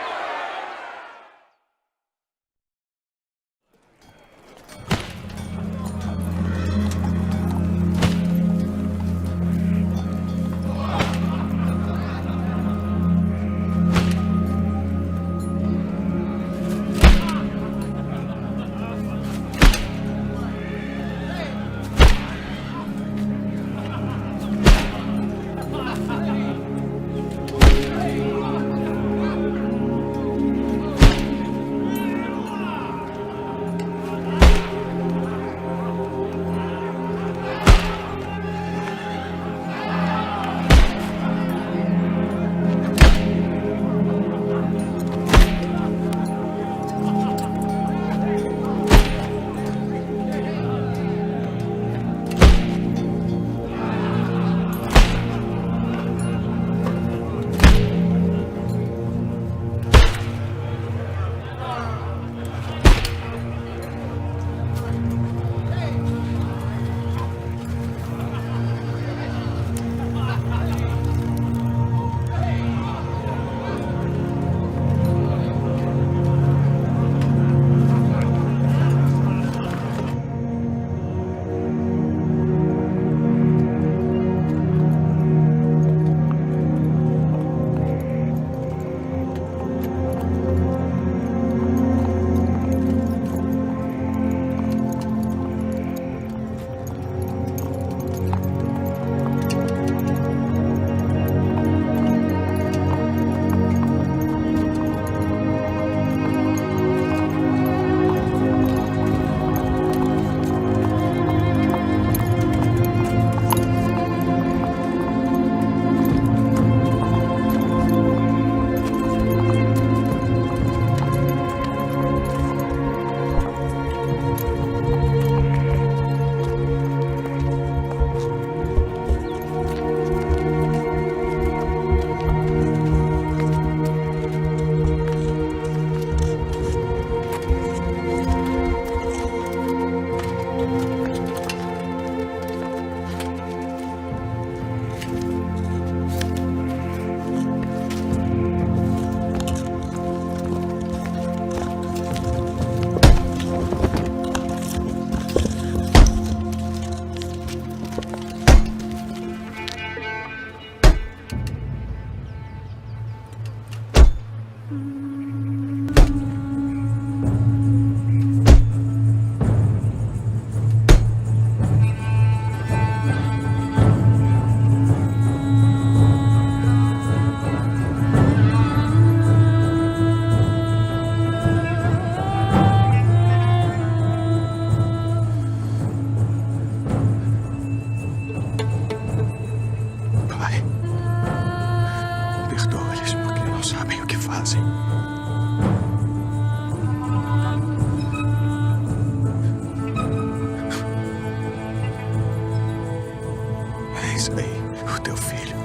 Eis aí o teu filho.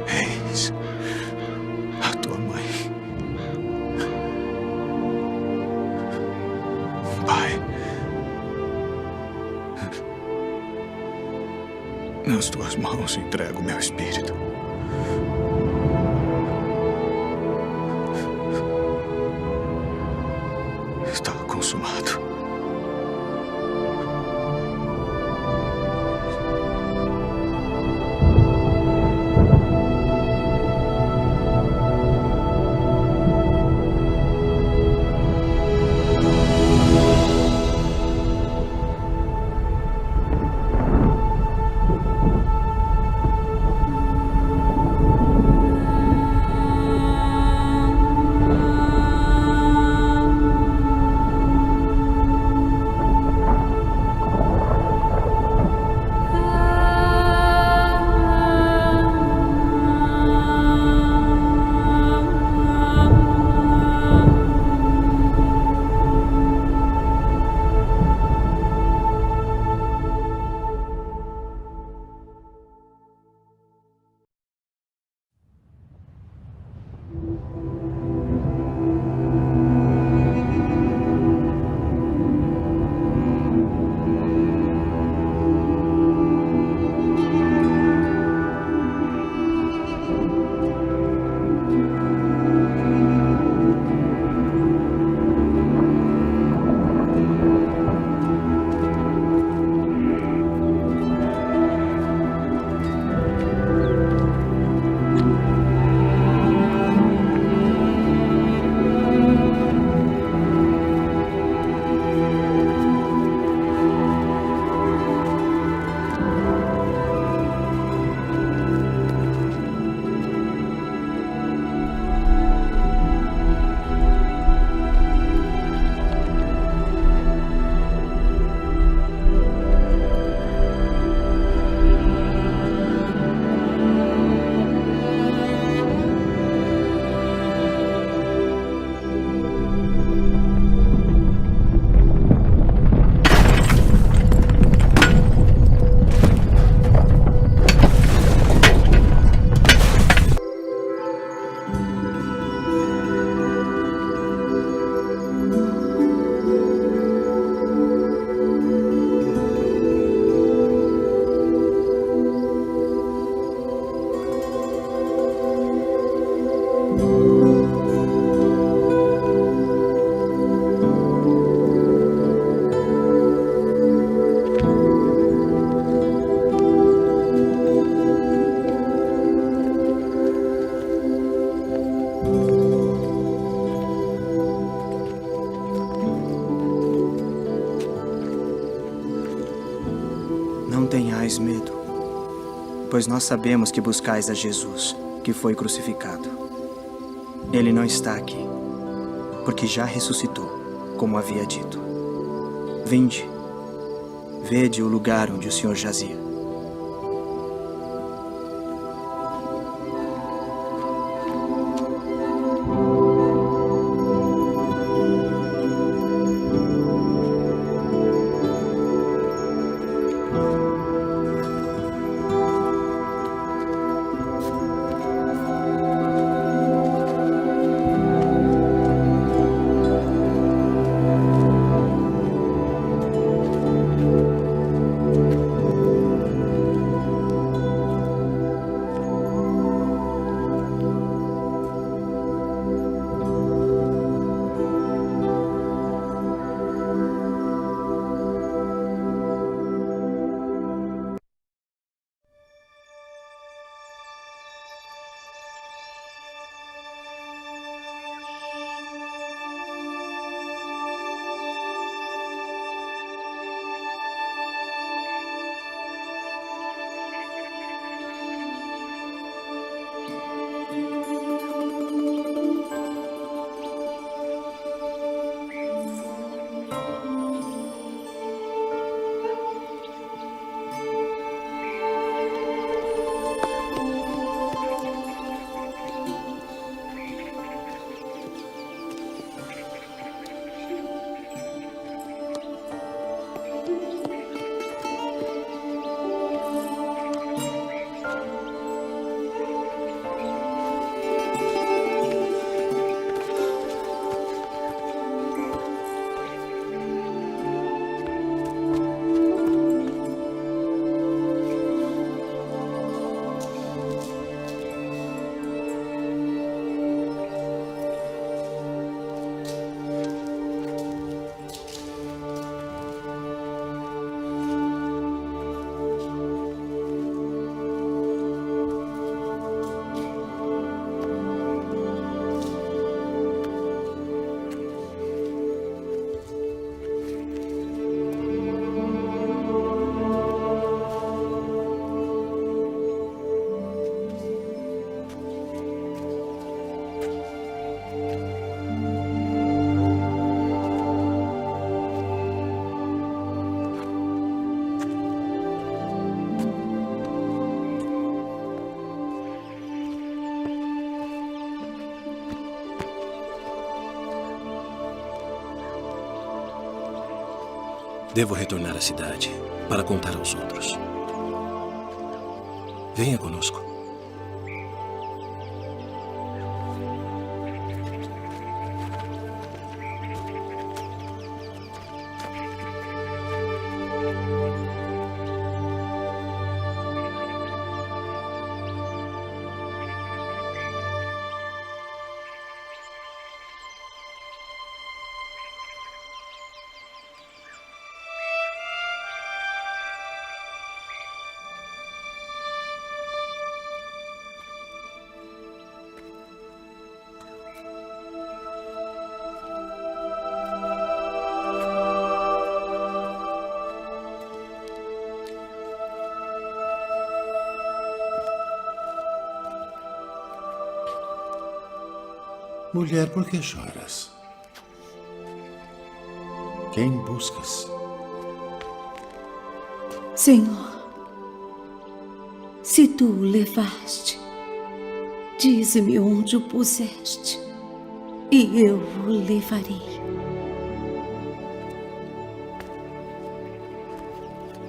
Eis a tua mãe. Pai, nas tuas mãos entrego o meu espírito. Está consumado. Não tenhais medo, pois nós sabemos que buscais a Jesus, que foi crucificado. Ele não está aqui, porque já ressuscitou, como havia dito. Vinde, vede o lugar onde o Senhor jazia. Devo retornar à cidade para contar aos outros. Venha conosco. Mulher, por que choras? Quem buscas? Senhor, se tu o levaste, dize-me onde o puseste, e eu o levarei.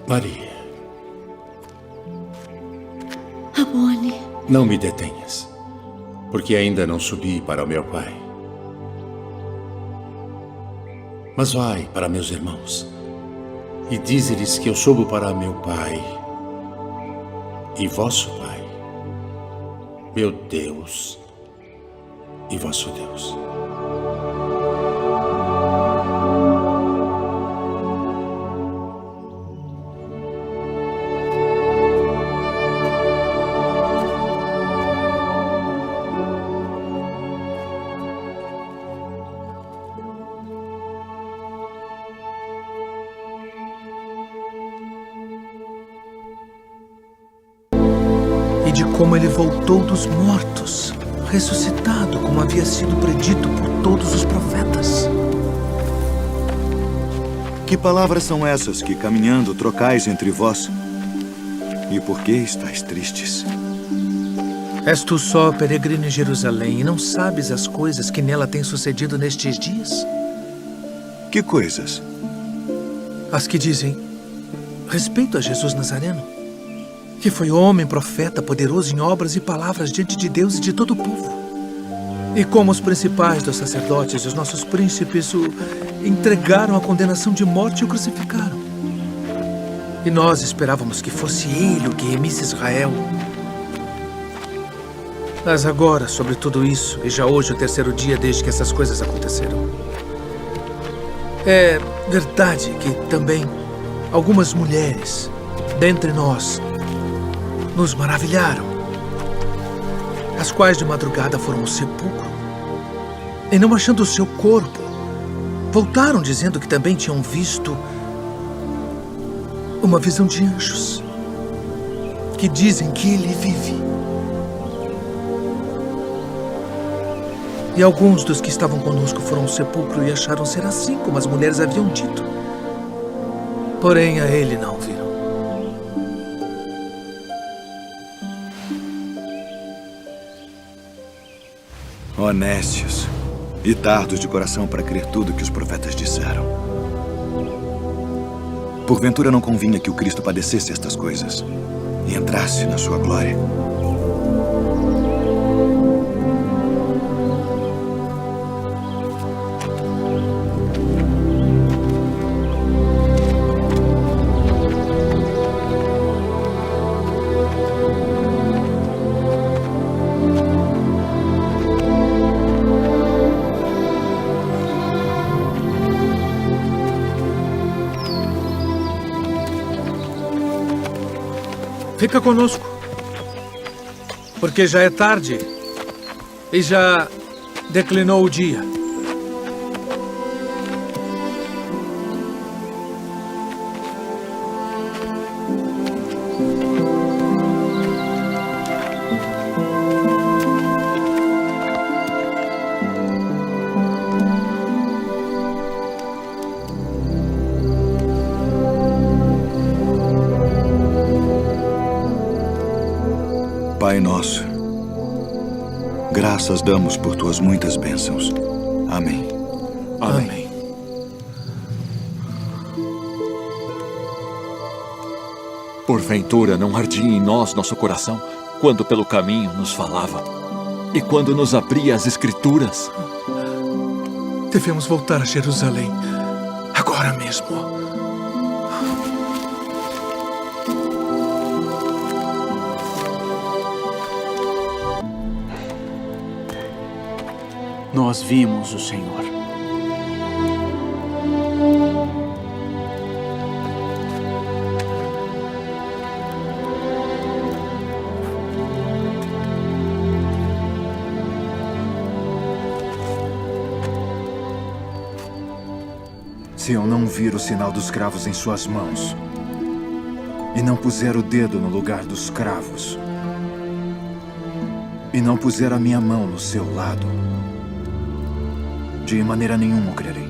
Maria. Rabboni. Não me detenhas, porque ainda não subi para o meu Pai. Mas vai para meus irmãos e dize-lhes que eu subo para meu Pai e vosso Pai, meu Deus e vosso Deus. De como ele voltou dos mortos, ressuscitado, como havia sido predito por todos os profetas. Que palavras são essas que, caminhando, trocais entre vós? E por que estáis tristes? És tu só, peregrino em Jerusalém, e não sabes as coisas que nela têm sucedido nestes dias? Que coisas? As que dizem respeito a Jesus Nazareno, que foi homem, profeta, poderoso em obras e palavras diante de Deus e de todo o povo. E como os principais dos sacerdotes e os nossos príncipes o entregaram à condenação de morte e o crucificaram. E nós esperávamos que fosse ele o que remisse Israel. Mas agora, sobre tudo isso, e já hoje o terceiro dia desde que essas coisas aconteceram, é verdade que também algumas mulheres dentre nós nos maravilharam, as quais de madrugada foram ao sepulcro e, não achando o seu corpo, voltaram dizendo que também tinham visto uma visão de anjos que dizem que ele vive. E alguns dos que estavam conosco foram ao sepulcro e acharam ser assim como as mulheres haviam dito. Porém, a ele não viram. Honestos e tardos de coração para crer tudo que os profetas disseram. Porventura não convinha que o Cristo padecesse estas coisas e entrasse na sua glória? Fica conosco, porque já é tarde e já declinou o dia. Pai nosso, graças damos por tuas muitas bênçãos. Amém. Amém. Porventura não ardia em nós nosso coração quando pelo caminho nos falava e quando nos abria as Escrituras? Devemos voltar a Jerusalém agora mesmo. Nós vimos o Senhor. Se eu não vir o sinal dos cravos em suas mãos e não puser o dedo no lugar dos cravos e não puser a minha mão no seu lado, de maneira nenhuma o crerei.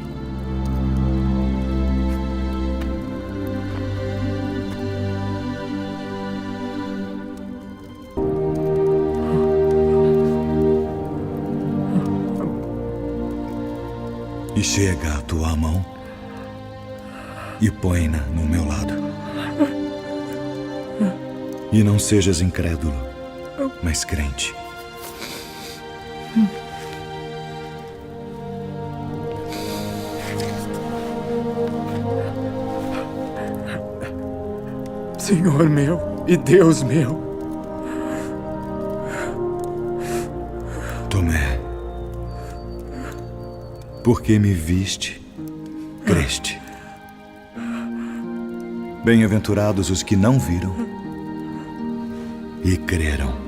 E chega a tua mão e põe-na no meu lado. E não sejas incrédulo, mas crente. Senhor meu e Deus meu. Tomé, porque me viste, creste. Bem-aventurados os que não viram e creram.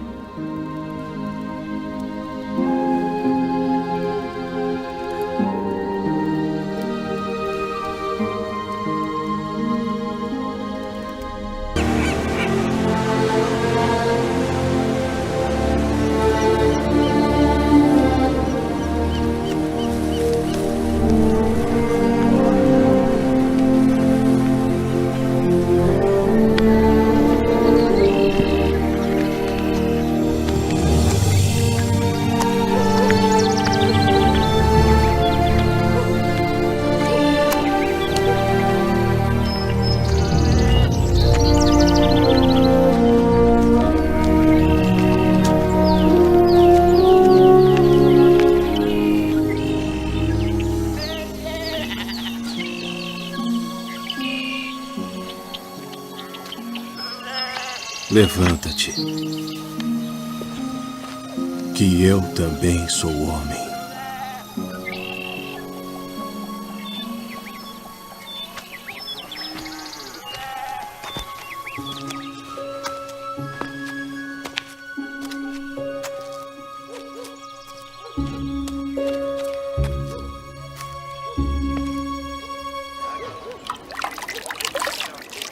Levanta-te, que eu também sou homem.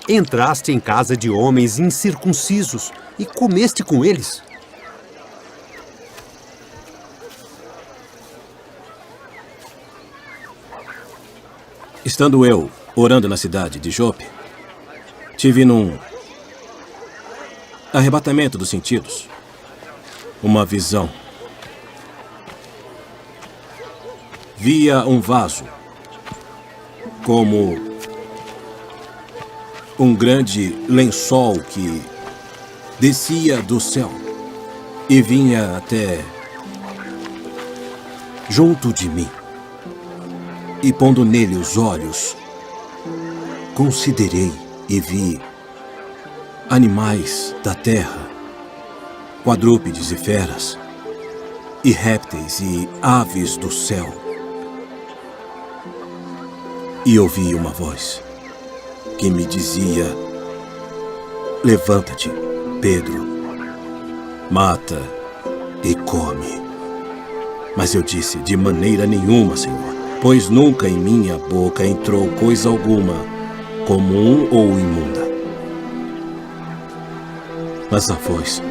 Entraste em casa de homens incircuncisos e comeste com eles. Estando eu orando na cidade de Jope, tive num arrebatamento dos sentidos uma visão. Via um vaso como um grande lençol que descia do céu e vinha até junto de mim. E pondo nele os olhos, considerei e vi animais da terra, quadrúpedes e feras, e répteis e aves do céu. E ouvi uma voz que me dizia: levanta-te, Pedro, mata e come. Mas eu disse: de maneira nenhuma, Senhor, pois nunca em minha boca entrou coisa alguma comum ou imunda. Mas a voz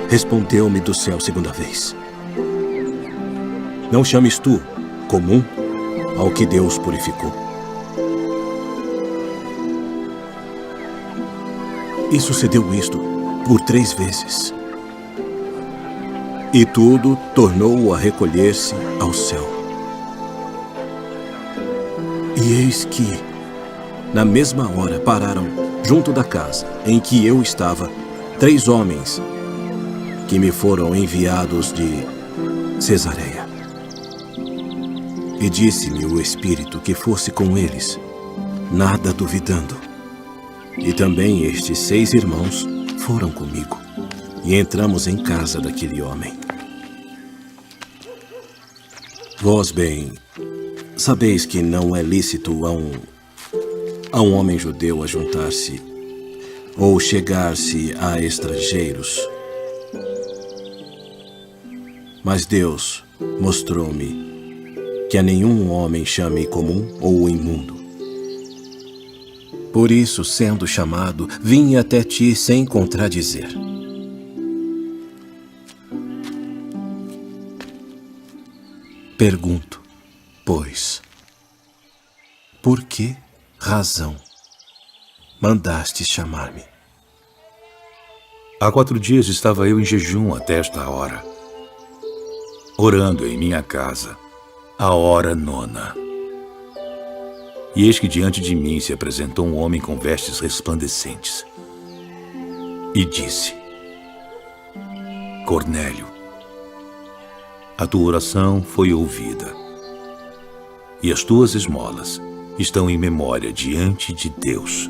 respondeu-me do céu segunda vez: não chames tu comum ao que Deus purificou. E sucedeu isto por 3 vezes. E tudo tornou a recolher-se ao céu. E eis que, na mesma hora, pararam junto da casa em que eu estava, 3 homens que me foram enviados de Cesareia. E disse-me o Espírito que fosse com eles, nada duvidando. E também estes 6 irmãos foram comigo, e entramos em casa daquele homem. Vós bem sabeis que não é lícito a um homem judeu ajuntar-se ou chegar-se a estrangeiros. Mas Deus mostrou-me que a nenhum homem chame comum ou imundo. Por isso, sendo chamado, vim até ti sem contradizer. Pergunto, pois, por que razão mandaste chamar-me? Há 4 dias estava eu em jejum até esta hora, orando em minha casa, a hora 9. E eis que diante de mim se apresentou um homem com vestes resplandecentes. E disse: Cornélio, a tua oração foi ouvida, e as tuas esmolas estão em memória diante de Deus.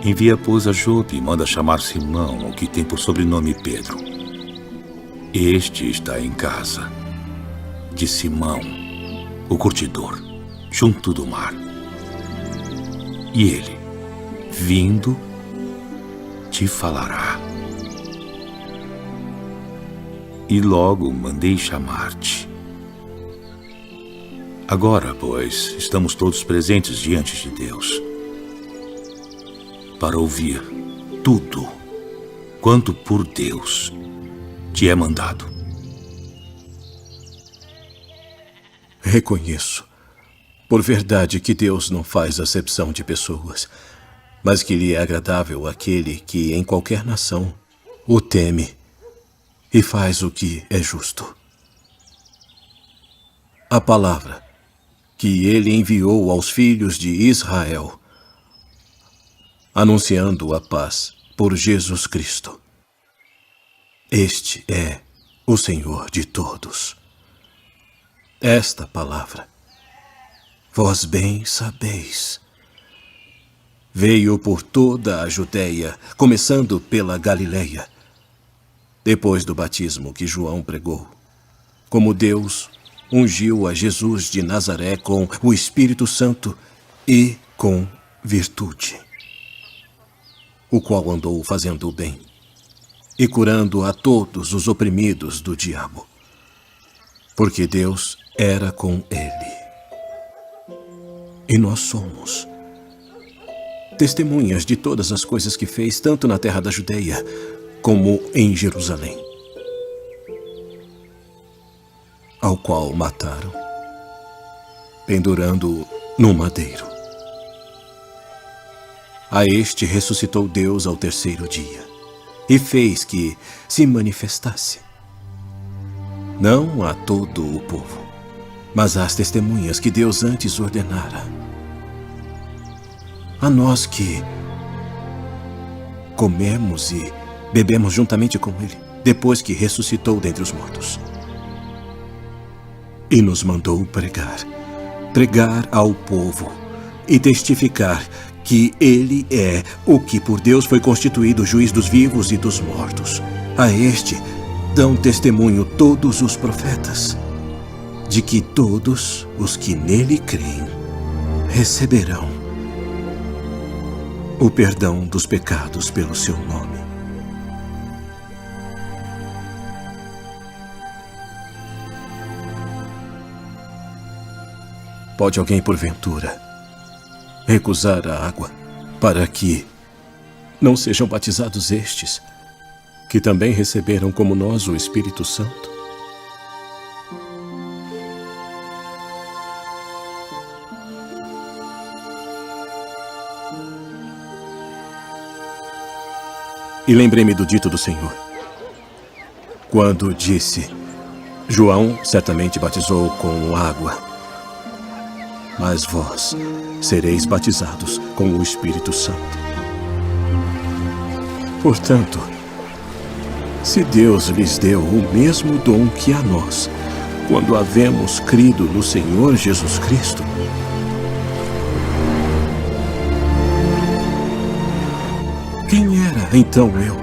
Envia, pois, a Jope e manda chamar Simão, o que tem por sobrenome Pedro. Este está em casa de Simão, o curtidor, junto do mar. E ele, vindo, te falará. E logo mandei chamar-te. Agora, pois, estamos todos presentes diante de Deus, para ouvir tudo quanto por Deus te é mandado. Reconheço, por verdade, que Deus não faz acepção de pessoas, mas que lhe é agradável aquele que em qualquer nação o teme e faz o que é justo. A palavra que ele enviou aos filhos de Israel, anunciando a paz por Jesus Cristo. Este é o Senhor de todos. Esta palavra, vós bem sabeis, veio por toda a Judeia, começando pela Galileia, depois do batismo que João pregou, como Deus ungiu a Jesus de Nazaré com o Espírito Santo e com virtude, o qual andou fazendo o bem e curando a todos os oprimidos do diabo, porque Deus era com ele. E nós somos testemunhas de todas as coisas que fez, tanto na terra da Judeia como em Jerusalém, ao qual mataram, pendurando-o no madeiro. A este ressuscitou Deus ao 3º dia e fez que se manifestasse, não a todo o povo, mas às testemunhas que Deus antes ordenara, a nós que comemos e bebemos juntamente com ele, depois que ressuscitou dentre os mortos. E nos mandou pregar ao povo e testificar que ele é o que por Deus foi constituído juiz dos vivos e dos mortos. A este dão testemunho todos os profetas, de que todos os que nele creem receberão o perdão dos pecados pelo seu nome. Pode alguém, porventura, recusar a água para que não sejam batizados estes, que também receberam como nós o Espírito Santo? E lembrei-me do dito do Senhor, quando disse: João certamente batizou com água, mas vós sereis batizados com o Espírito Santo. Portanto, se Deus lhes deu o mesmo dom que a nós, quando havemos crido no Senhor Jesus Cristo, quem era então eu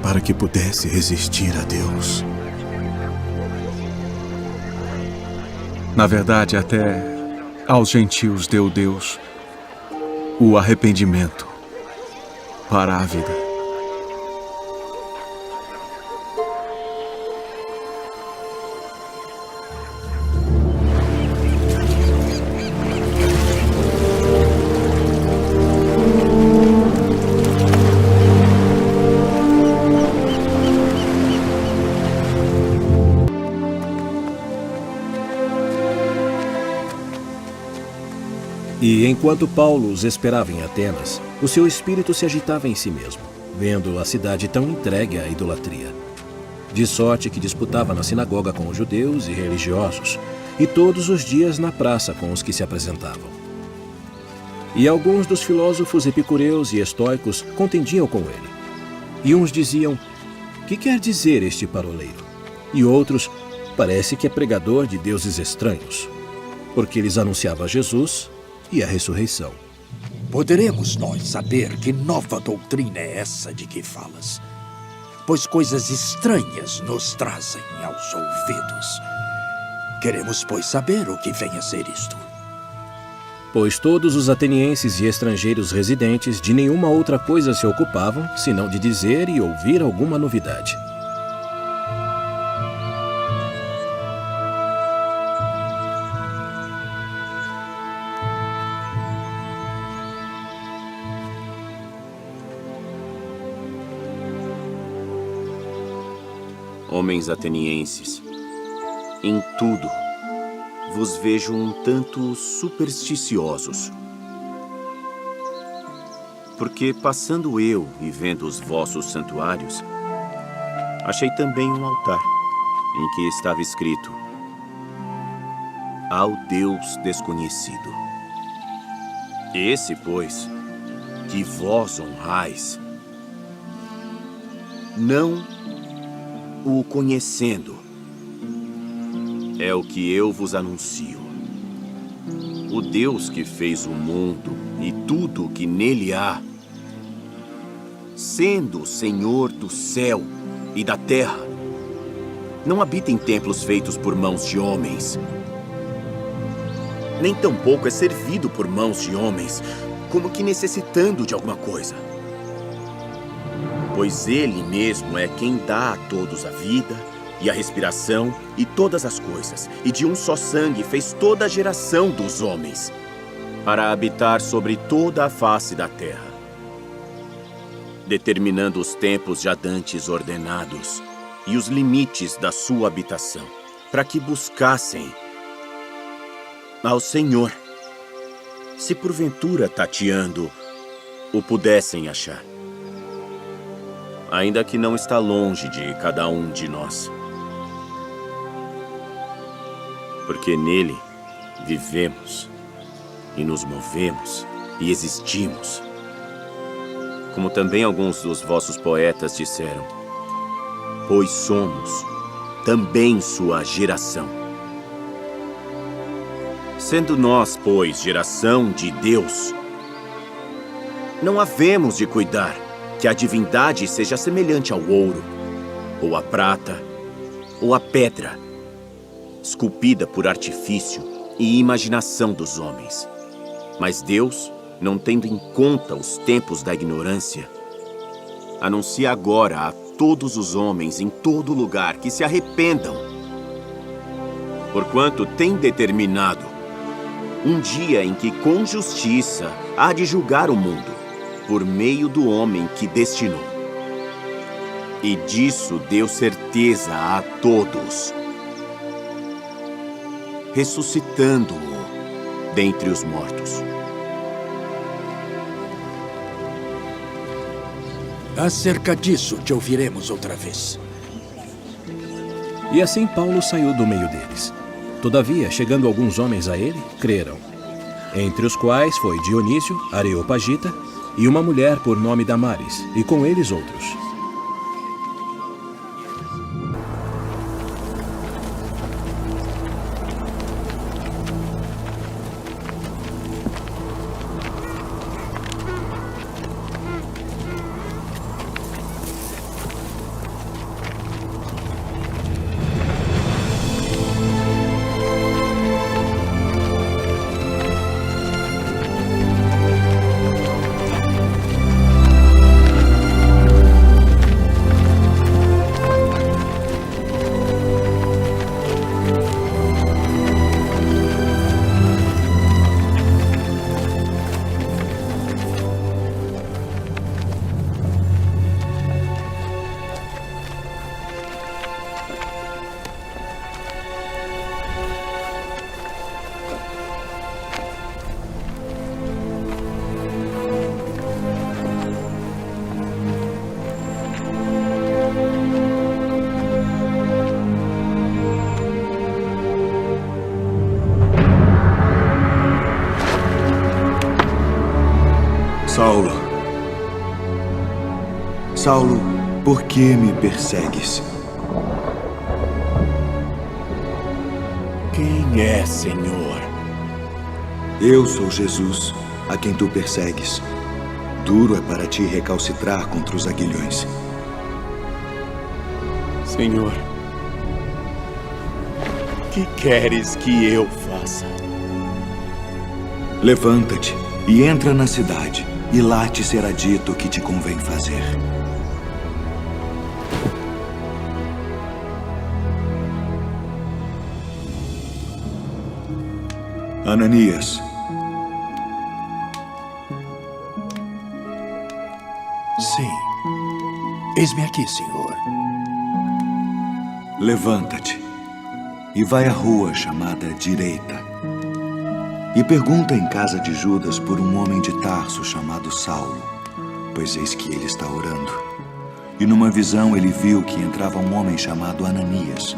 para que pudesse resistir a Deus? Na verdade, até aos gentios deu Deus o arrependimento para a vida. E enquanto Paulo os esperava em Atenas, o seu espírito se agitava em si mesmo, vendo a cidade tão entregue à idolatria. De sorte que disputava na sinagoga com os judeus e religiosos, e todos os dias na praça com os que se apresentavam. E alguns dos filósofos epicureus e estoicos contendiam com ele. E uns diziam: "Que quer dizer este paroleiro?" E outros: "Parece que é pregador de deuses estranhos", porque lhes anunciava Jesus e a ressurreição. Poderemos nós saber que nova doutrina é essa de que falas? Pois coisas estranhas nos trazem aos ouvidos. Queremos, pois, saber o que vem a ser isto. Pois todos os atenienses e estrangeiros residentes de nenhuma outra coisa se ocupavam, senão de dizer e ouvir alguma novidade. Homens atenienses, em tudo vos vejo um tanto supersticiosos. Porque passando eu e vendo os vossos santuários, achei também um altar, em que estava escrito: "Ao Deus desconhecido". Esse, pois, que vós honrais, não o conhecendo, é o que eu vos anuncio. O Deus que fez o mundo e tudo o que nele há, sendo o Senhor do céu e da terra, não habita em templos feitos por mãos de homens, nem tampouco é servido por mãos de homens, como que necessitando de alguma coisa. Pois ele mesmo é quem dá a todos a vida e a respiração e todas as coisas, e de um só sangue fez toda a geração dos homens, para habitar sobre toda a face da terra, determinando os tempos já dantes ordenados e os limites da sua habitação, para que buscassem ao Senhor, se porventura tateando o pudessem achar. Ainda que não está longe de cada um de nós. Porque nele vivemos e nos movemos e existimos. Como também alguns dos vossos poetas disseram, pois somos também sua geração. Sendo nós, pois, geração de Deus, não havemos de cuidar que a divindade seja semelhante ao ouro, ou à prata, ou à pedra, esculpida por artifício e imaginação dos homens. Mas Deus, não tendo em conta os tempos da ignorância, anuncia agora a todos os homens em todo lugar que se arrependam, porquanto tem determinado um dia em que com justiça há de julgar o mundo, por meio do homem que destinou. E disso deu certeza a todos, ressuscitando-o dentre os mortos. Acerca disso te ouviremos outra vez. E assim Paulo saiu do meio deles. Todavia, chegando alguns homens a ele, creram, entre os quais foi Dionísio, Areopagita, e uma mulher por nome Damares, e com eles outros. Saulo, Saulo, por que me persegues? Quem é, Senhor? Eu sou Jesus, a quem tu persegues. Duro é para ti recalcitrar contra os aguilhões. Senhor, que queres que eu faça? Levanta-te e entra na cidade, e lá te será dito o que te convém fazer. Ananias. Sim. Eis-me aqui, Senhor. Levanta-te e vai à rua chamada Direita. E pergunta em casa de Judas por um homem de Tarso chamado Saulo, pois eis que ele está orando. E numa visão ele viu que entrava um homem chamado Ananias,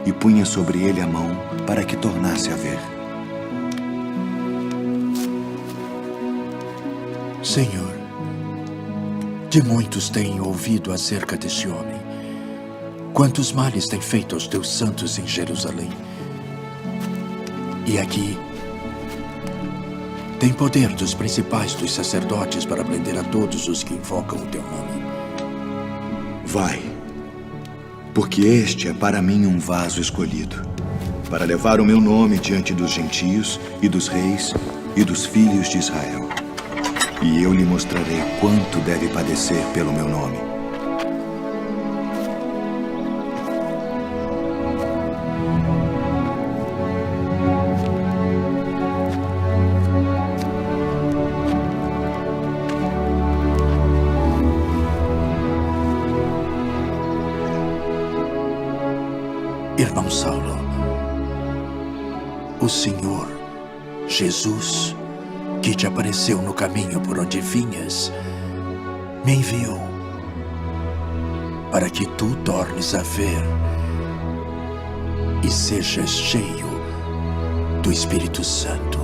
e punha sobre ele a mão para que tornasse a ver. Senhor, de muitos tenho ouvido acerca deste homem. Quantos males tem feito aos teus santos em Jerusalém. E aqui tem poder dos principais dos sacerdotes para prender a todos os que invocam o teu nome. Vai, porque este é para mim um vaso escolhido, para levar o meu nome diante dos gentios e dos reis e dos filhos de Israel. E eu lhe mostrarei quanto deve padecer pelo meu nome. Irmão Saulo, o Senhor Jesus, que te apareceu no caminho por onde vinhas, me enviou para que tu tornes a ver e sejas cheio do Espírito Santo.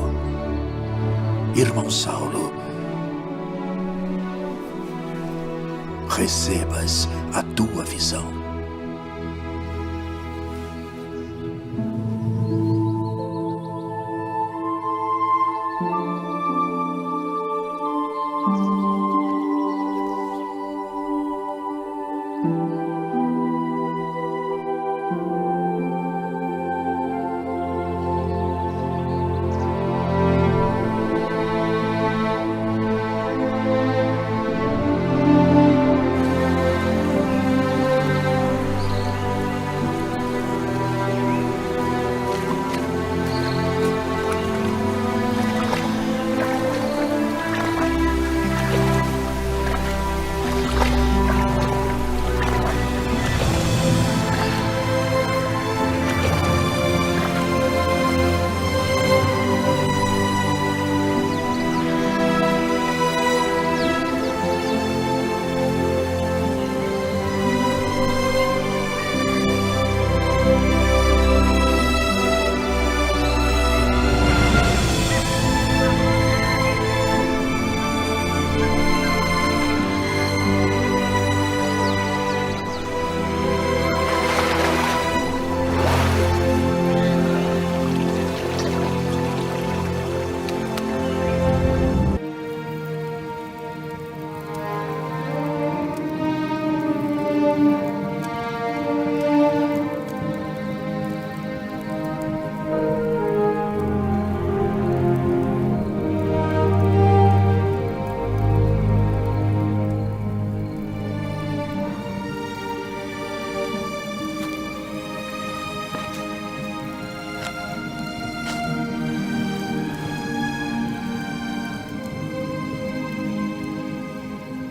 Irmão Saulo, recebas a tua visão.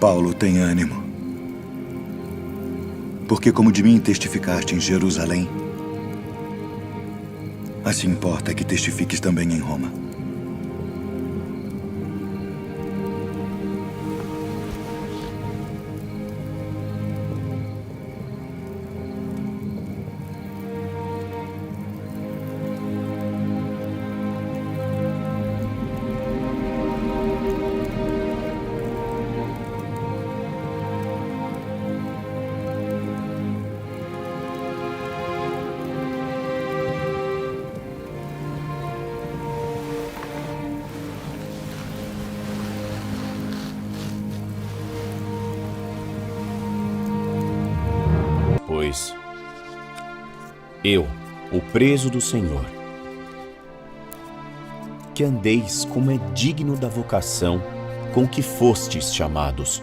Paulo, tem ânimo. Porque como de mim testificaste em Jerusalém, assim importa que testifiques também em Roma. Pois eu, o preso do Senhor, que andeis como é digno da vocação com que fostes chamados.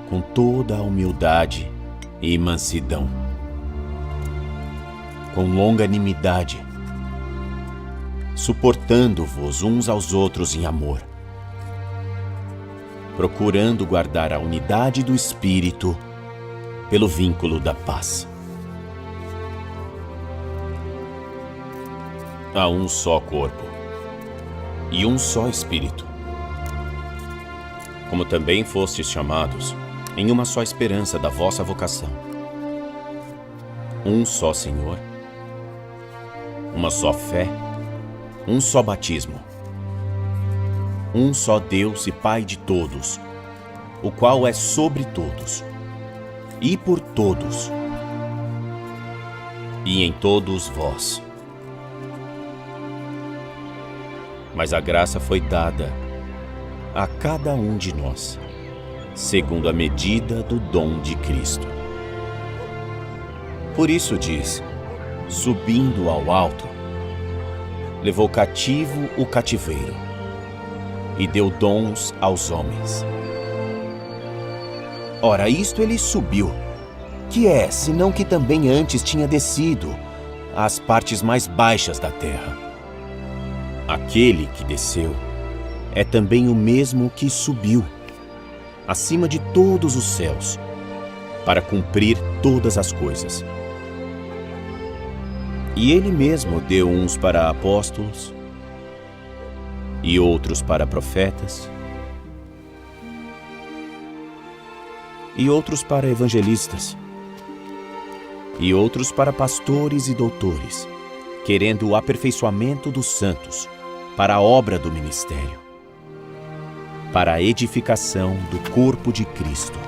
Com toda a humildade e mansidão, com longanimidade, suportando-vos uns aos outros em amor, procurando guardar a unidade do Espírito pelo vínculo da paz. Há um só corpo e um só Espírito, como também fostes chamados em uma só esperança da vossa vocação. Um só Senhor, uma só fé, um só batismo, um só Deus e Pai de todos, o qual é sobre todos, e por todos, e em todos vós. Mas a graça foi dada a cada um de nós, segundo a medida do dom de Cristo. Por isso diz, subindo ao alto, levou cativo o cativeiro e deu dons aos homens. Ora, isto ele subiu, que é, senão que também antes tinha descido às partes mais baixas da terra. Aquele que desceu é também o mesmo que subiu acima de todos os céus, para cumprir todas as coisas. E ele mesmo deu uns para apóstolos, e outros para profetas, e outros para evangelistas, e outros para pastores e doutores, querendo o aperfeiçoamento dos santos, para a obra do ministério, para a edificação do corpo de Cristo,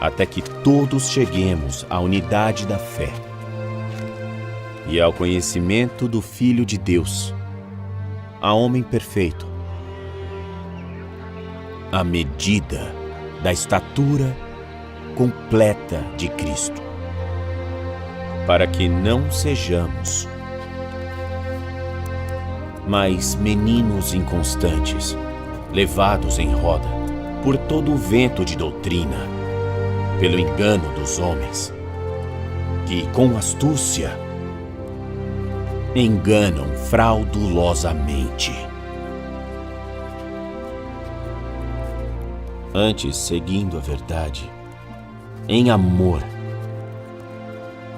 até que todos cheguemos à unidade da fé e ao conhecimento do Filho de Deus, a homem perfeito, à medida da estatura completa de Cristo, para que não sejamos mais meninos inconstantes, levados em roda por todo o vento de doutrina, pelo engano dos homens, que com astúcia enganam fraudulosamente. Antes, seguindo a verdade, em amor,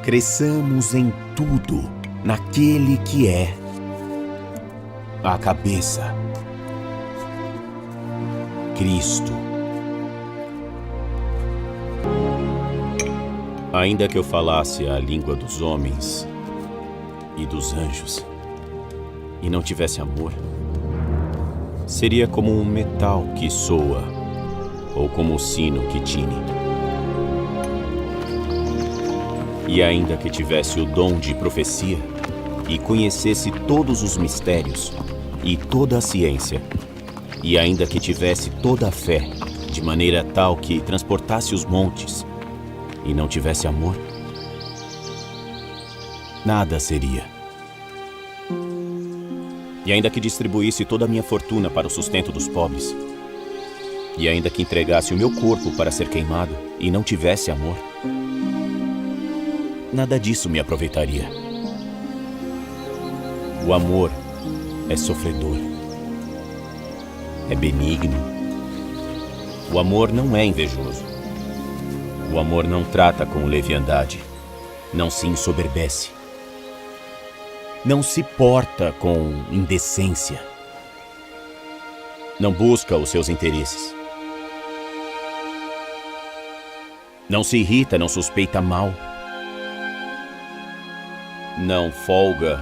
cresçamos em tudo naquele que é a cabeça, Cristo. Ainda que eu falasse a língua dos homens e dos anjos, e não tivesse amor, seria como um metal que soa, ou como o sino que tine. E ainda que tivesse o dom de profecia, e conhecesse todos os mistérios, e toda a ciência, e ainda que tivesse toda a fé, de maneira tal que transportasse os montes, e não tivesse amor, nada seria. E ainda que distribuísse toda a minha fortuna para o sustento dos pobres, e ainda que entregasse o meu corpo para ser queimado, e não tivesse amor, nada disso me aproveitaria. O amor é sofredor, é benigno. O amor não é invejoso. O amor não trata com leviandade, não se ensoberbece, não se porta com indecência, não busca os seus interesses, não se irrita, não suspeita mal, não folga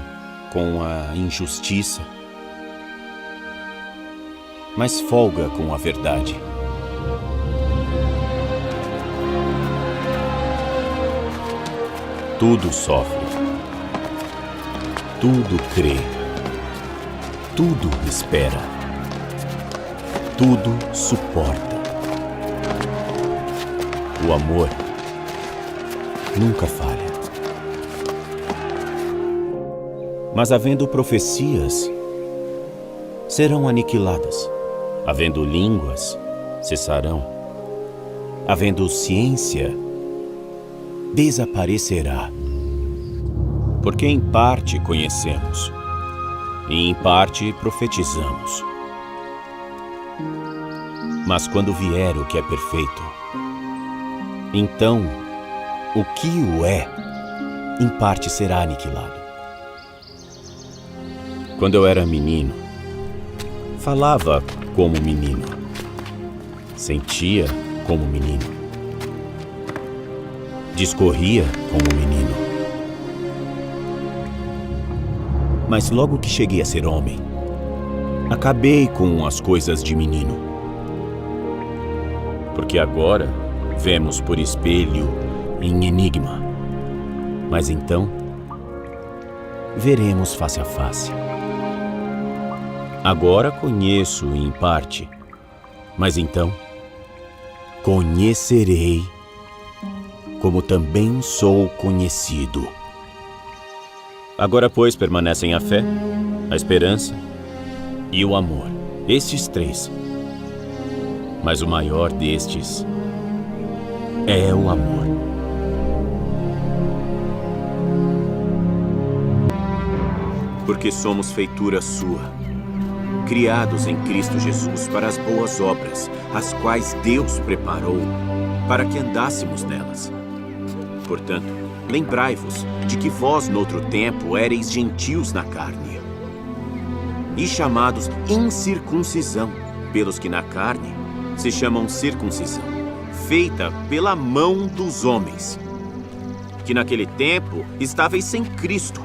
com a injustiça, mas folga com a verdade. Tudo sofre, tudo crê, tudo espera, tudo suporta. O amor nunca falha. Mas havendo profecias, serão aniquiladas. Havendo línguas, cessarão. Havendo ciência, desaparecerá. Porque em parte conhecemos, e em parte profetizamos. Mas quando vier o que é perfeito, então o que o é, em parte será aniquilado. Quando eu era menino, falava como menino, sentia como menino, discorria como menino. Mas logo que cheguei a ser homem, acabei com as coisas de menino. Porque agora vemos por espelho em enigma, mas então veremos face a face. Agora conheço em parte, mas então conhecerei como também sou conhecido. Agora, pois, permanecem a fé, a esperança e o amor, estes três. Mas o maior destes é o amor. Porque somos feitura sua, criados em Cristo Jesus para as boas obras, as quais Deus preparou para que andássemos nelas. Portanto, lembrai-vos de que vós, noutro tempo, éreis gentios na carne, e chamados incircuncisão, pelos que na carne se chamam circuncisão, feita pela mão dos homens, que naquele tempo estáveis sem Cristo,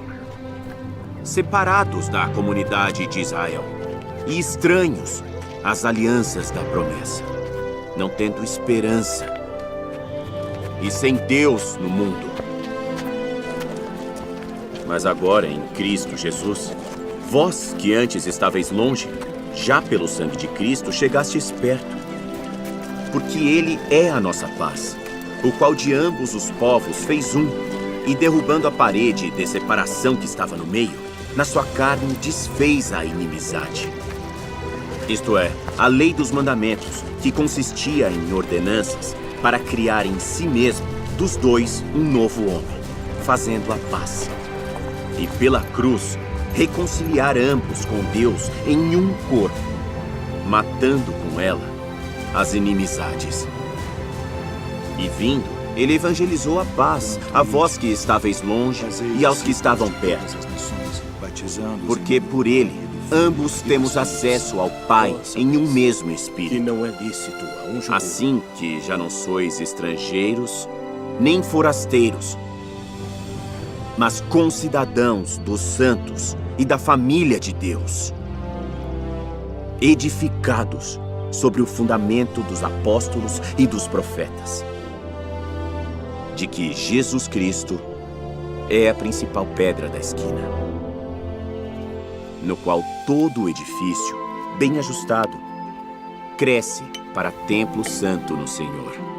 separados da comunidade de Israel, e estranhos às alianças da promessa, não tendo esperança, e sem Deus no mundo. Mas agora, em Cristo Jesus, vós que antes estáveis longe, já pelo sangue de Cristo chegastes perto. Porque Ele é a nossa paz, o qual de ambos os povos fez um, e derrubando a parede de separação que estava no meio, na sua carne desfez a inimizade. Isto é, a lei dos mandamentos, que consistia em ordenanças, para criar em si mesmo, dos dois, um novo homem, fazendo a paz. E pela cruz, reconciliar ambos com Deus em um corpo, matando com ela as inimizades. E vindo, ele evangelizou a paz a vós que estáveis longe e aos que estavam perto. Porque por ele, ambos temos acesso ao Pai em um mesmo Espírito. Que não é lícito a um judeu. Assim que já não sois estrangeiros, nem forasteiros, mas concidadãos dos santos e da família de Deus, edificados sobre o fundamento dos apóstolos e dos profetas, de que Jesus Cristo é a principal pedra da esquina, no qual todo o edifício, bem ajustado, cresce para templo santo no Senhor.